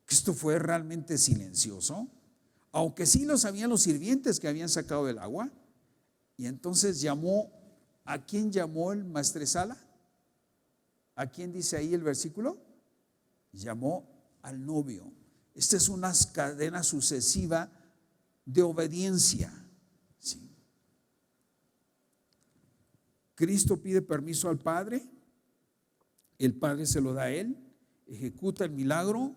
Esto fue realmente silencioso, aunque sí lo sabían los sirvientes que habían sacado el agua. Y entonces llamó, ¿a quién llamó el maestresala? ¿A quién dice ahí el versículo? Llamó al novio. Esta es una cadena sucesiva de obediencia. Sí. Cristo pide permiso al Padre, el Padre se lo da a él, ejecuta el milagro.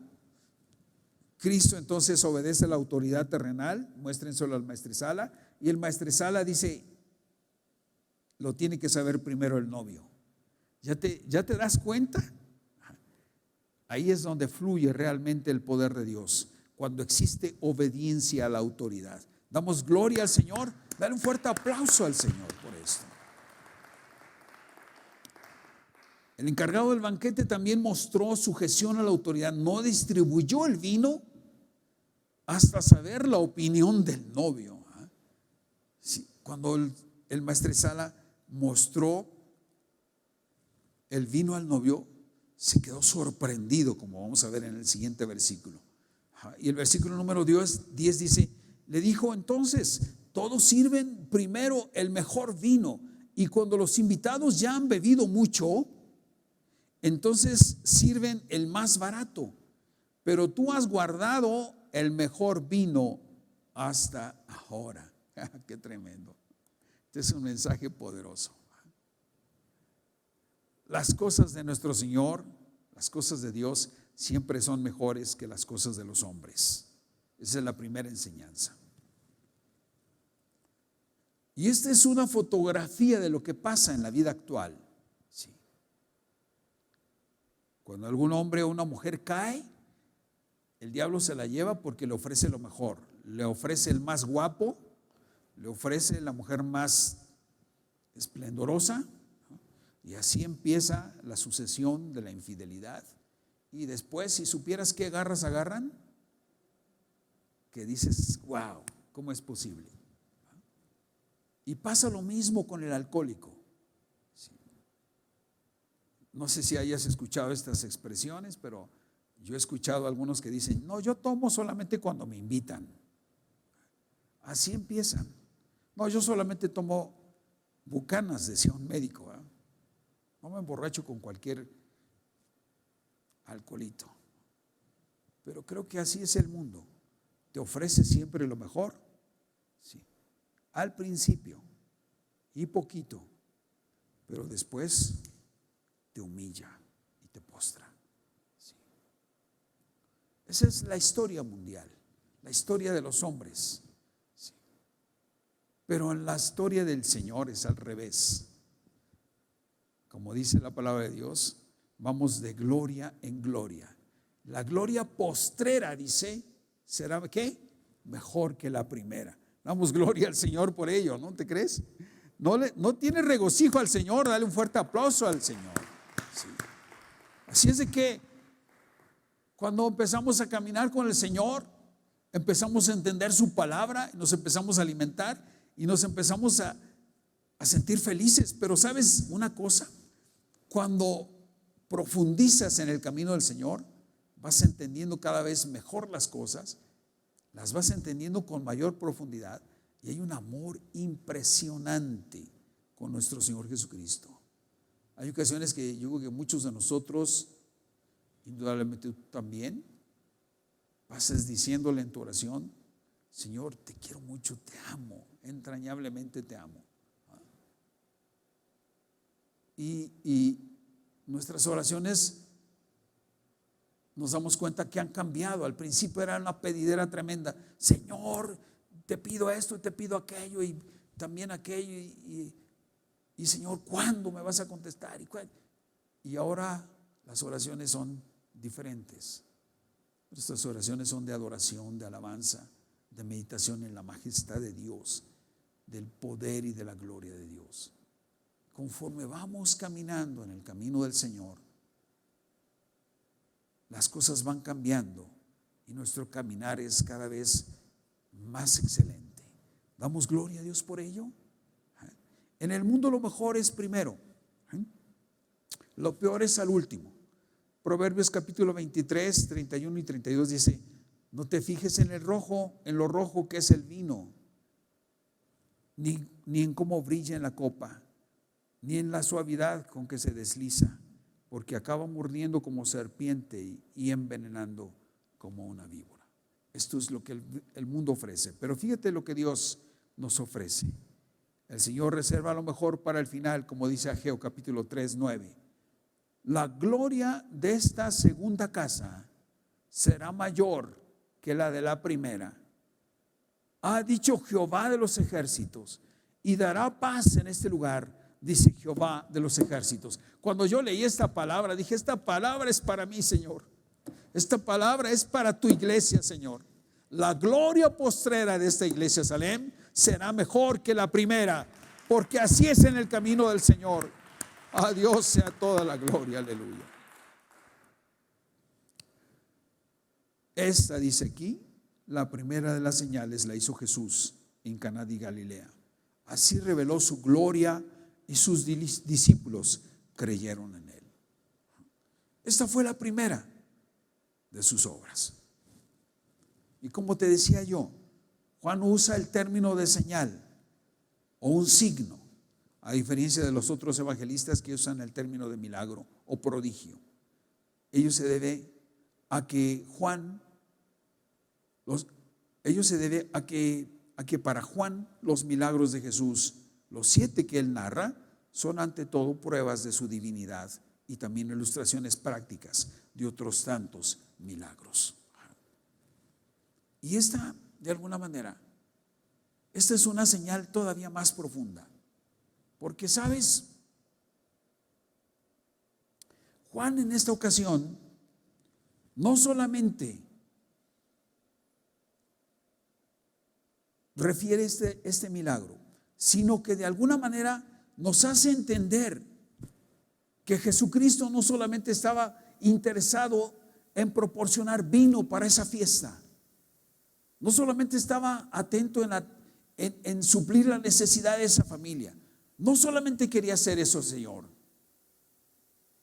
Cristo entonces obedece a la autoridad terrenal, muéstrenselo al maestresala, y el maestresala dice, lo tiene que saber primero el novio. ¿Ya te das cuenta? Ahí es donde fluye realmente el poder de Dios, cuando existe obediencia a la autoridad. Damos gloria al Señor, dale un fuerte aplauso al Señor por esto. El encargado del banquete también mostró sujeción a la autoridad, no distribuyó el vino hasta saber la opinión del novio. Sí, cuando el maestresala mostró el vino al novio, se quedó sorprendido, como vamos a ver en el siguiente versículo. Y el versículo número 10 dice, le dijo entonces, todos sirven primero el mejor vino, y cuando los invitados ya han bebido mucho, entonces sirven el más barato, pero tú has guardado el mejor vino hasta ahora. Qué tremendo. Este es un mensaje poderoso. Las cosas de nuestro Señor, las cosas de Dios, siempre son mejores que las cosas de los hombres. Esa es la primera enseñanza. Y esta es una fotografía de lo que pasa en la vida actual. Sí. Cuando algún hombre o una mujer cae, el diablo se la lleva porque le ofrece lo mejor. Le ofrece el más guapo, le ofrece la mujer más esplendorosa, y así empieza la sucesión de la infidelidad. Y después, si supieras qué garras agarran, que dices, wow, ¿cómo es posible? Y pasa lo mismo con el alcohólico. Sí. No sé si hayas escuchado estas expresiones, pero yo he escuchado a algunos que dicen, no, yo tomo solamente cuando me invitan. Así empiezan. No, yo solamente tomo bucanas, decía un médico. No me emborracho con cualquier alcoholito. Pero creo que así es el mundo. Te ofrece siempre lo mejor, sí, al principio y poquito, pero después te humilla y te postra. Sí. Esa es la historia mundial, la historia de los hombres. Sí. Pero en la historia del Señor es al revés. Como dice la palabra de Dios, vamos de gloria en gloria. La gloria postrera, dice, será ¿qué? Mejor que la primera. Damos gloria al Señor por ello, ¿no te crees? No tiene regocijo al Señor, dale un fuerte aplauso al Señor. Sí. Así es de que cuando empezamos a caminar con el Señor, empezamos a entender su palabra, nos empezamos a alimentar y nos empezamos a sentir felices. Pero ¿sabes una cosa? Cuando profundizas en el camino del Señor, vas entendiendo cada vez mejor las cosas, las vas entendiendo con mayor profundidad, y hay un amor impresionante con nuestro Señor Jesucristo. Hay ocasiones que yo creo que muchos de nosotros, indudablemente tú también, pasas diciéndole en tu oración, Señor, te quiero mucho, te amo, entrañablemente te amo. Y nuestras oraciones nos damos cuenta que han cambiado. Al principio era una pedidera tremenda. Señor, te pido esto y te pido aquello y también aquello. Y Señor, ¿cuándo me vas a contestar? Y ahora las oraciones son diferentes. Nuestras oraciones son de adoración, de alabanza, de meditación en la majestad de Dios, del poder y de la gloria de Dios. Conforme vamos caminando en el camino del Señor, las cosas van cambiando y nuestro caminar es cada vez más excelente. ¿Damos gloria a Dios por ello? En el mundo lo mejor es primero, lo peor es al último. Proverbios capítulo 23, 31 y 32 dice: no te fijes en lo rojo que es el vino, ni en cómo brilla en la copa, ni en la suavidad con que se desliza, porque acaba mordiendo como serpiente y envenenando como una víbora. Esto es lo que el mundo ofrece. Pero fíjate lo que Dios nos ofrece. El Señor reserva lo mejor para el final, como dice Ageo capítulo 3, 9. La gloria de esta segunda casa será mayor que la de la primera. Ha dicho Jehová de los ejércitos, y dará paz en este lugar, dice Jehová de los ejércitos. Cuando yo leí esta palabra, dije: esta palabra es para mí, Señor. Esta palabra es para tu iglesia, Señor. La gloria postrera de esta iglesia, Salem, será mejor que la primera, porque así es en el camino del Señor. A Dios sea toda la gloria, aleluya. Esta, dice aquí, la primera de las señales la hizo Jesús en Caná de Galilea. Así reveló su gloria y sus discípulos creyeron en él. Esta fue la primera de sus obras. Y como te decía yo, Juan usa el término de señal o un signo, a diferencia de los otros evangelistas que usan el término de milagro o prodigio. Ello se debe a que para Juan los milagros de Jesús, los 7 que él narra, son ante todo pruebas de su divinidad y también ilustraciones prácticas de otros tantos milagros. Y esta, de alguna manera, esta es una señal todavía más profunda. Porque, ¿sabes? Juan en esta ocasión no solamente refiere este milagro, sino que de alguna manera nos hace entender que Jesucristo no solamente estaba interesado en proporcionar vino para esa fiesta, no solamente estaba atento en suplir la necesidad de esa familia. No solamente quería hacer eso, Señor,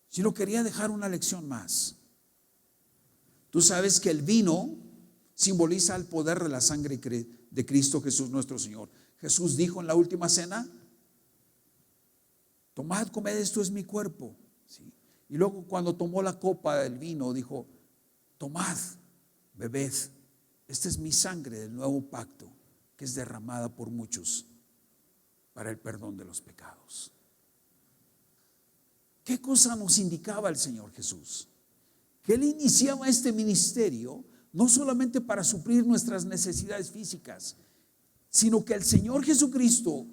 sino quería dejar una lección más. Tú sabes que el vino simboliza el poder de la sangre de Cristo Jesús nuestro Señor. Jesús dijo en la última cena: tomad, comed, esto es mi cuerpo. ¿Sí? Y luego cuando tomó la copa del vino dijo: tomad, bebed, esta es mi sangre del nuevo pacto, que es derramada por muchos para el perdón de los pecados. ¿Qué cosa nos indicaba el Señor Jesús? Que Él iniciaba este ministerio no solamente para suplir nuestras necesidades físicas, sino que el Señor Jesucristo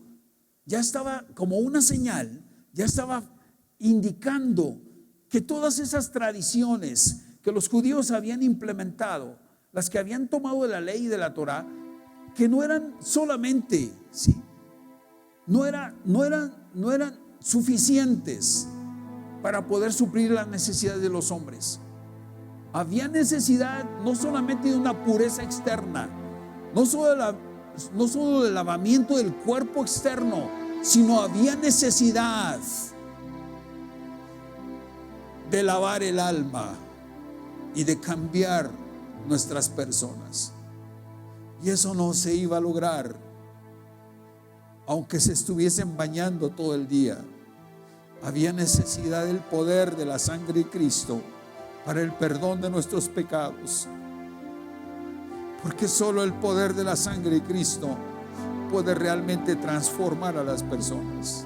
ya estaba como una señal, ya estaba indicando que todas esas tradiciones que los judíos habían implementado, las que habían tomado de la ley y de la Torá, que no eran solamente, ¿sí?, no eran suficientes para poder suplir las necesidades de los hombres. Había necesidad no solamente de una pureza externa, no solo del lavamiento del cuerpo externo, sino había necesidad de lavar el alma y de cambiar nuestras personas. Y eso no se iba a lograr aunque se estuviesen bañando todo el día. Había necesidad del poder de la sangre de Cristo para el perdón de nuestros pecados, porque solo el poder de la sangre de Cristo puede realmente transformar a las personas.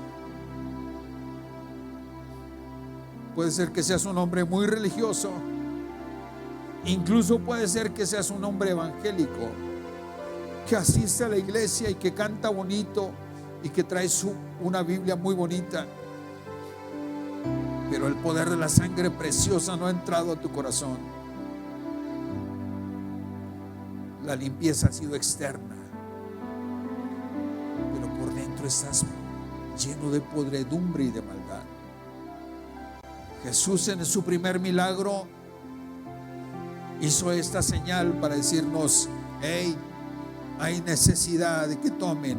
Puede ser que seas un hombre muy religioso, incluso puede ser que seas un hombre evangélico, que asiste a la iglesia y que canta bonito y que traes una Biblia muy bonita, pero el poder de la sangre preciosa no ha entrado a tu corazón. La limpieza ha sido externa, pero por dentro estás lleno de podredumbre y de maldad. Jesús en su primer milagro hizo esta señal para decirnos: hey, hay necesidad de que tomen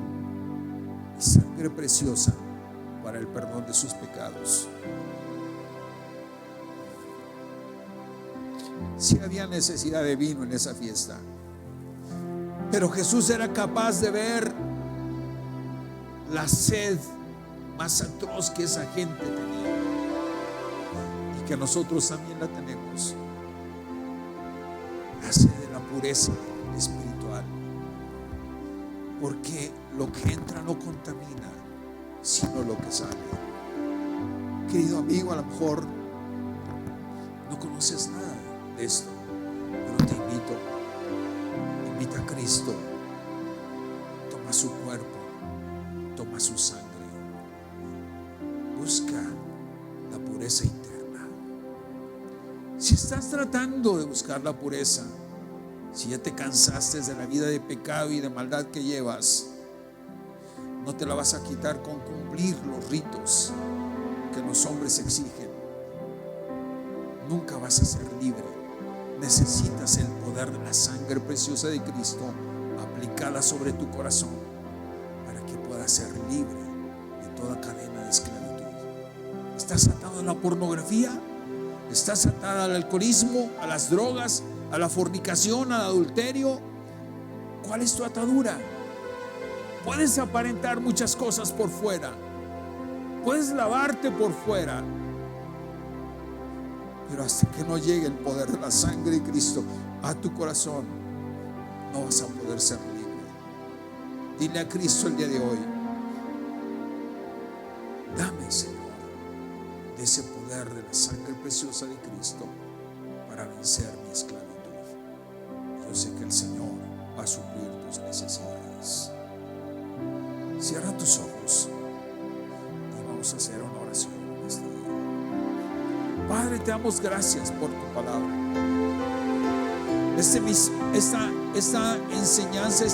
mi sangre preciosa para el perdón de sus pecados. Sí había necesidad de vino en esa fiesta, pero Jesús era capaz de ver la sed más atroz que esa gente tenía y que nosotros también la tenemos, la sed de la pureza espiritual, porque lo que entra no contamina, sino lo que sale. Querido amigo, a lo mejor no conoces nada de esto, pero te invita a Cristo. Toma su cuerpo, toma su sangre, busca la pureza interna. Si estás tratando de buscar la pureza, si ya te cansaste de la vida de pecado y de maldad que llevas, no te la vas a quitar con cumplir los ritos que los hombres exigen. Nunca vas a ser libre. Necesitas el poder de la sangre preciosa de Cristo aplicada sobre tu corazón para que puedas ser libre de toda cadena de esclavitud. ¿Estás atado a la pornografía? ¿Estás atado al alcoholismo, a las drogas, a la fornicación, al adulterio? ¿Cuál es tu atadura? Puedes aparentar muchas cosas por fuera, puedes lavarte por fuera, pero hasta que no llegue el poder de la sangre de Cristo a tu corazón, no vas a poder ser libre. Dile a Cristo el día de hoy: dame, Señor, de ese poder de la sangre preciosa de Cristo para vencer mi esclavitud. Yo sé que el Señor va a suplir tus necesidades. Cierra tus ojos y vamos a hacer una oración en este día. Padre, te damos gracias por tu palabra. Esta enseñanza,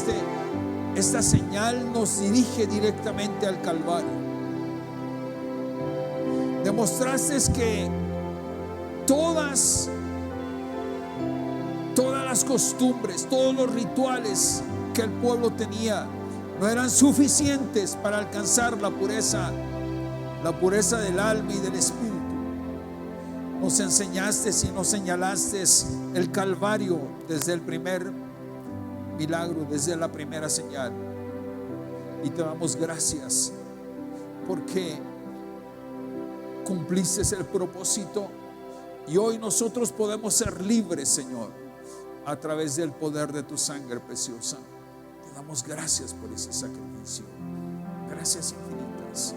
esta señal nos dirige directamente al Calvario. Demostraste que todas las costumbres, todos los rituales que el pueblo tenía no eran suficientes para alcanzar la pureza del alma y del espíritu. Nos enseñaste y nos señalaste el Calvario desde el primer milagro, desde la primera señal. Y te damos gracias porque cumpliste el propósito y hoy nosotros podemos ser libres, Señor, a través del poder de tu sangre preciosa. Te damos gracias por ese sacrificio. Gracias infinitas.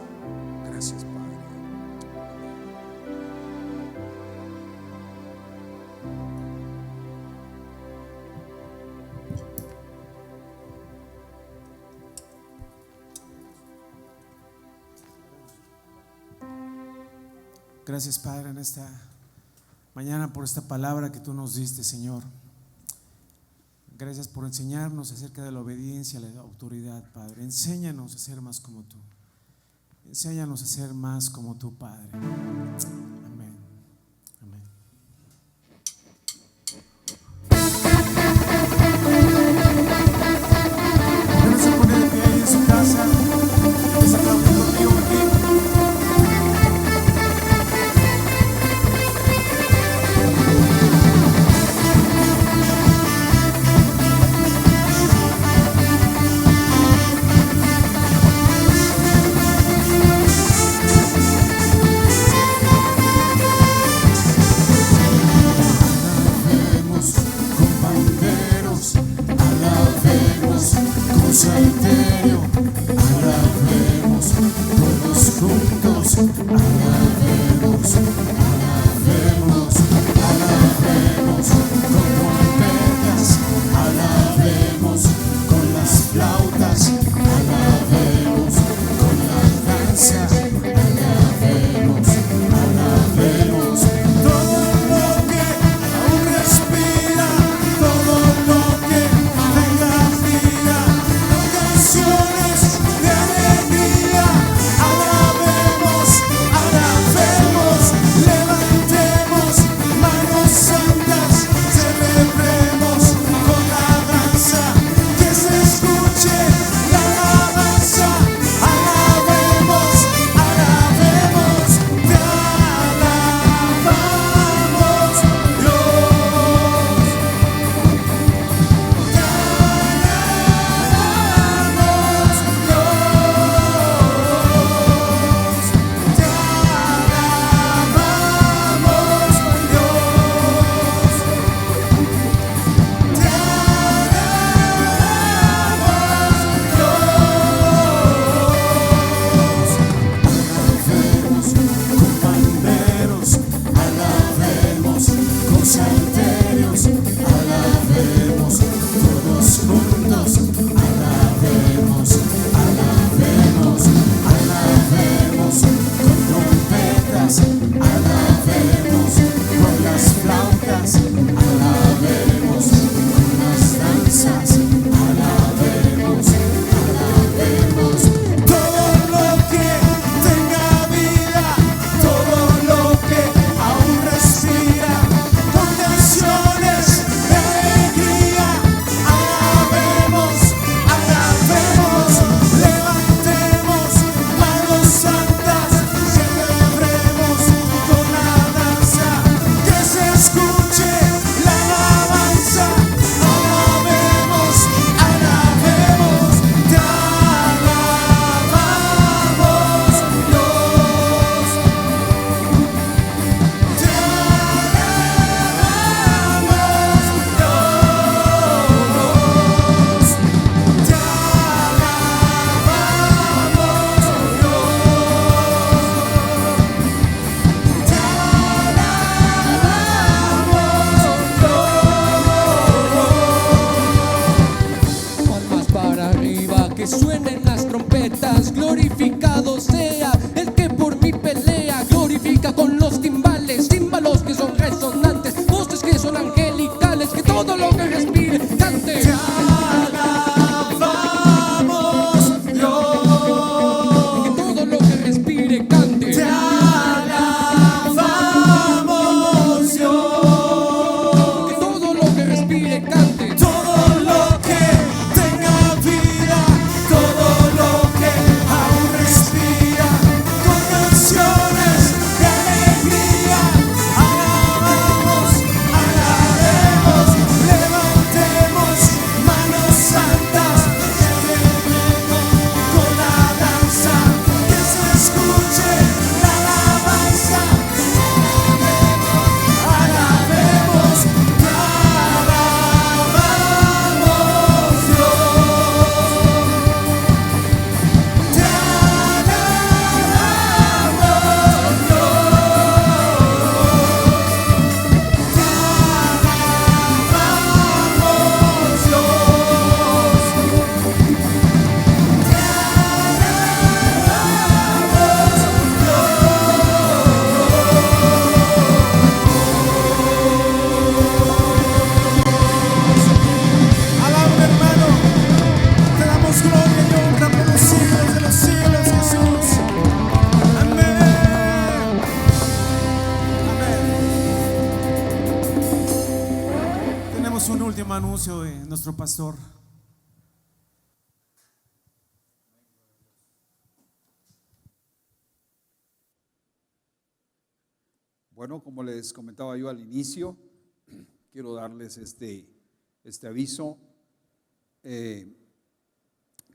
Gracias, Padre. Gracias, Padre, en esta mañana por esta palabra que tú nos diste, Señor. Gracias por enseñarnos acerca de la obediencia, la autoridad, Padre. Enséñanos a ser más como tú. Enséñanos a ser más como tú, Padre. Amén. Amén. ¿Pueden se poner de pie ahí en su casa? Empieza a aplaudir conmigo aquí. cante. Te alabamos, Dios. Que todo lo que respire cante. Te alabamos, Dios. Que todo lo que respire cante. Todo lo que tenga vida, todo lo que aún respira, con canciones de alegría, alabamos, alabemos, levantemos manos santas, con la danza, que se escuche la alabanza, alabemos, alabamos Dios, te alabamos alaba hermano, te damos gloria y honra por los siglos de los siglos, Jesús. Amén. Amén. Tenemos un último anuncio de nuestro pastor. Bueno, como les comentaba yo al inicio, quiero darles este aviso.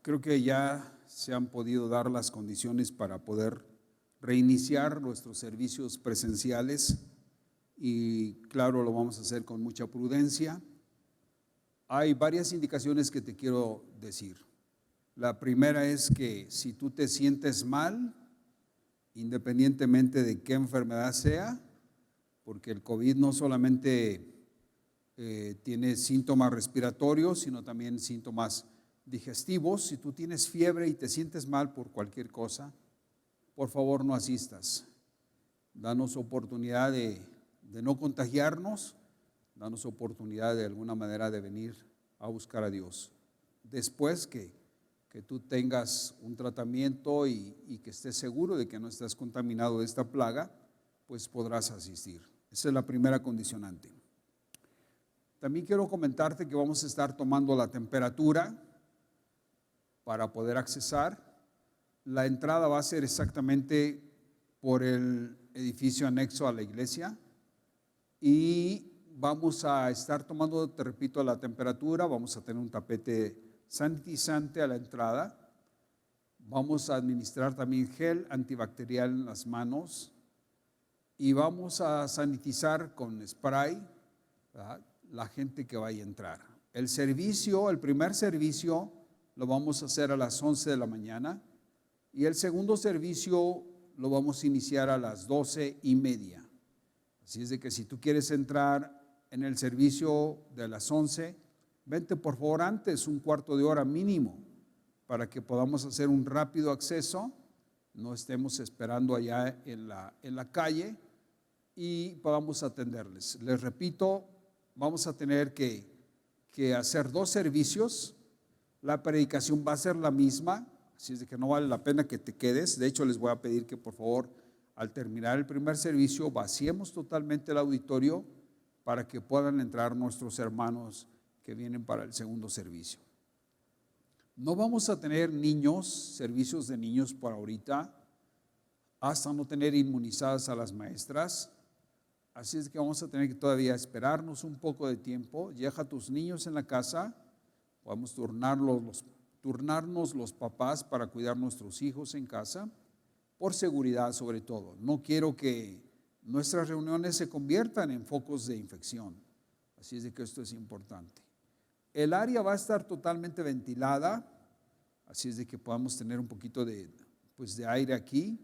Creo que ya se han podido dar las condiciones para poder reiniciar nuestros servicios presenciales y claro, lo vamos a hacer con mucha prudencia. Hay varias indicaciones que te quiero decir. La primera es que si tú te sientes mal, independientemente de qué enfermedad sea, porque el COVID no solamente tiene síntomas respiratorios, sino también síntomas digestivos. Si tú tienes fiebre y te sientes mal por cualquier cosa, por favor no asistas. Danos oportunidad de no contagiarnos, danos oportunidad de alguna manera de venir a buscar a Dios. Después que tú tengas un tratamiento y que estés seguro de que no estás contaminado de esta plaga, pues podrás asistir. Esa es la primera condicionante. También quiero comentarte que vamos a estar tomando la temperatura para poder accesar. La entrada va a ser exactamente por el edificio anexo a la iglesia y vamos a estar tomando, te repito, la temperatura. Vamos a tener un tapete sanitizante a la entrada. Vamos a administrar también gel antibacterial en las manos y vamos a sanitizar con spray, ¿verdad?, la gente que vaya a entrar. El primer servicio lo vamos a hacer a las 11 de la mañana y el segundo servicio lo vamos a iniciar a las 12:30. Así es de que si tú quieres entrar en el servicio de las 11, vente por favor antes, un cuarto de hora mínimo, para que podamos hacer un rápido acceso, no estemos esperando allá en la calle y podamos atenderles. Les repito, vamos a tener que hacer 2 servicios. La predicación va a ser la misma, así es de que no vale la pena que te quedes. De hecho, les voy a pedir que por favor, al terminar el primer servicio, vaciemos totalmente el auditorio para que puedan entrar nuestros hermanos que vienen para el segundo servicio. No vamos a tener servicios de niños por ahorita, hasta no tener inmunizadas a las maestras. Así es que vamos a tener que todavía esperarnos un poco de tiempo. Deja a tus niños en la casa, podemos turnarnos los papás para cuidar a nuestros hijos en casa, por seguridad sobre todo. No quiero que nuestras reuniones se conviertan en focos de infección, así es de que esto es importante. El área va a estar totalmente ventilada, así es de que podamos tener un poquito de aire aquí,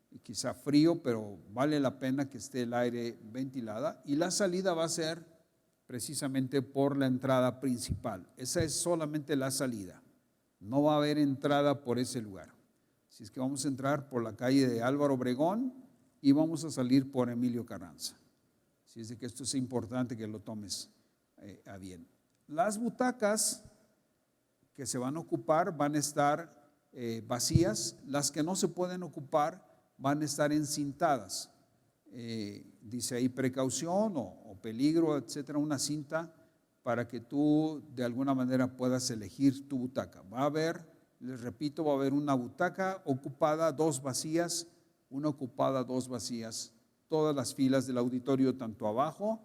y quizá frío, pero vale la pena que esté el aire ventilada. Y la salida va a ser precisamente por la entrada principal. Esa es solamente la salida, no va a haber entrada por ese lugar. Así es que vamos a entrar por la calle de Álvaro Obregón y vamos a salir por Emilio Carranza. Así es de que esto es importante que lo tomes a bien. Las butacas que se van a ocupar van a estar vacías, las que no se pueden ocupar van a estar encintadas. Dice ahí precaución o peligro, etcétera, una cinta para que tú de alguna manera puedas elegir tu butaca. Va a haber, les repito, va a haber una butaca ocupada, dos vacías, una ocupada, dos vacías, todas las filas del auditorio, tanto abajo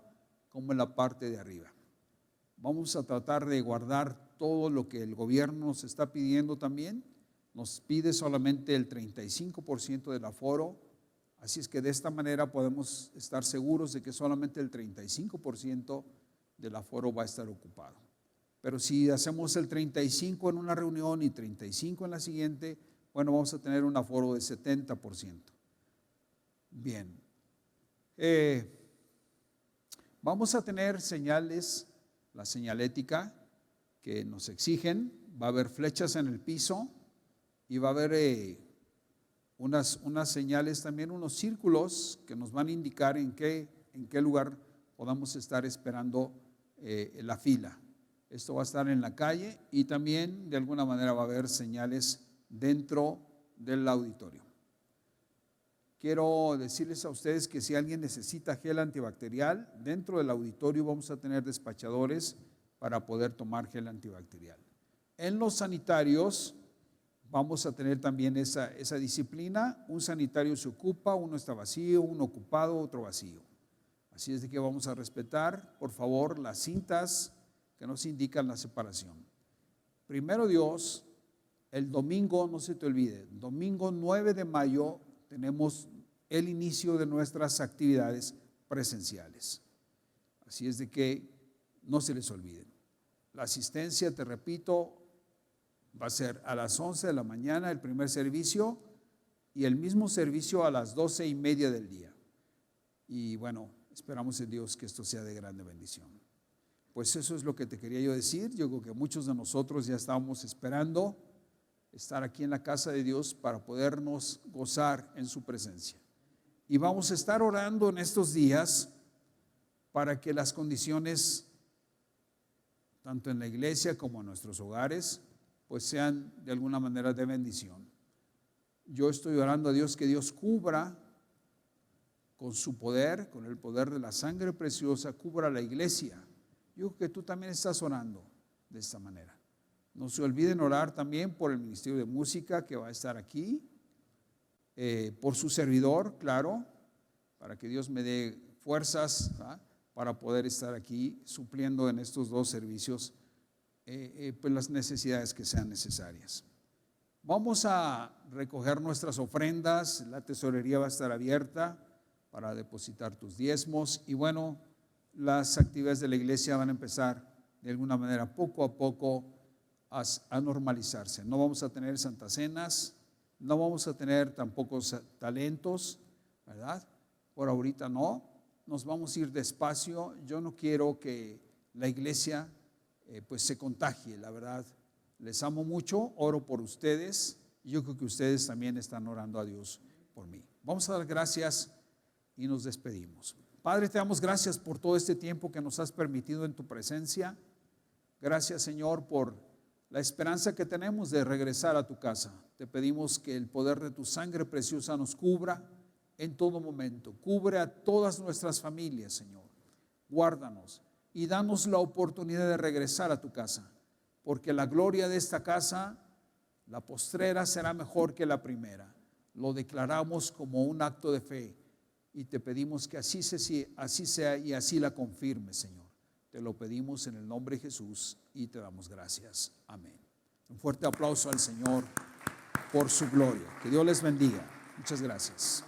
como en la parte de arriba. Vamos a tratar de guardar todo lo que el gobierno nos está pidiendo también. Nos pide solamente el 35% del aforo, así es que de esta manera podemos estar seguros de que solamente el 35% del aforo va a estar ocupado. Pero si hacemos el 35% en una reunión y 35% en la siguiente, bueno, vamos a tener un aforo de 70%. Bien. Vamos a tener señales, la señalética que nos exigen, va a haber flechas en el piso y va a haber unas señales también, unos círculos que nos van a indicar en qué lugar podamos estar esperando la fila. Esto va a estar en la calle y también de alguna manera va a haber señales dentro del auditorio. Quiero decirles a ustedes que si alguien necesita gel antibacterial, dentro del auditorio vamos a tener despachadores para poder tomar gel antibacterial. En los sanitarios vamos a tener también esa disciplina. Un sanitario se ocupa, uno está vacío, uno ocupado, otro vacío. Así es de que vamos a respetar, por favor, las cintas que nos indican la separación. Primero Dios, el domingo, no se te olvide, domingo 9 de mayo tenemos el inicio de nuestras actividades presenciales. Así es de que no se les olviden. La asistencia, te repito, va a ser a las 11 de la mañana el primer servicio y el mismo servicio a las 12:30 del día. Y bueno, esperamos en Dios que esto sea de grande bendición. Pues eso es lo que te quería yo decir. Yo creo que muchos de nosotros ya estábamos esperando estar aquí en la casa de Dios para podernos gozar en su presencia. Y vamos a estar orando en estos días para que las condiciones, tanto en la iglesia como en nuestros hogares, pues sean de alguna manera de bendición. Yo estoy orando a Dios que Dios cubra con su poder, con el poder de la sangre preciosa, cubra la iglesia. Yo creo que tú también estás orando de esta manera. No se olviden orar también por el Ministerio de Música que va a estar aquí, por su servidor, claro, para que Dios me dé fuerzas para poder estar aquí supliendo en estos dos servicios pues las necesidades que sean necesarias. Vamos a recoger nuestras ofrendas, la tesorería va a estar abierta para depositar tus diezmos y bueno, las actividades de la iglesia van a empezar de alguna manera poco a poco a normalizarse. No vamos a tener santas cenas, no vamos a tener tampoco talentos, ¿verdad? Por ahorita no, nos vamos a ir despacio. Yo no quiero que la iglesia pues se contagie, la verdad. Les amo mucho, oro por ustedes y yo creo que ustedes también están orando a Dios por mí. Vamos a dar gracias y nos despedimos. Padre, te damos gracias por todo este tiempo que nos has permitido en tu presencia. Gracias, Señor, por la esperanza que tenemos de regresar a tu casa. Te pedimos que el poder de tu sangre preciosa nos cubra en todo momento. Cubre a todas nuestras familias, Señor. Guárdanos y danos la oportunidad de regresar a tu casa, porque la gloria de esta casa, la postrera, será mejor que la primera. Lo declaramos como un acto de fe y te pedimos que así sea y así la confirme, Señor. Te lo pedimos en el nombre de Jesús y te damos gracias. Amén. Un fuerte aplauso al Señor por su gloria. Que Dios les bendiga. Muchas gracias.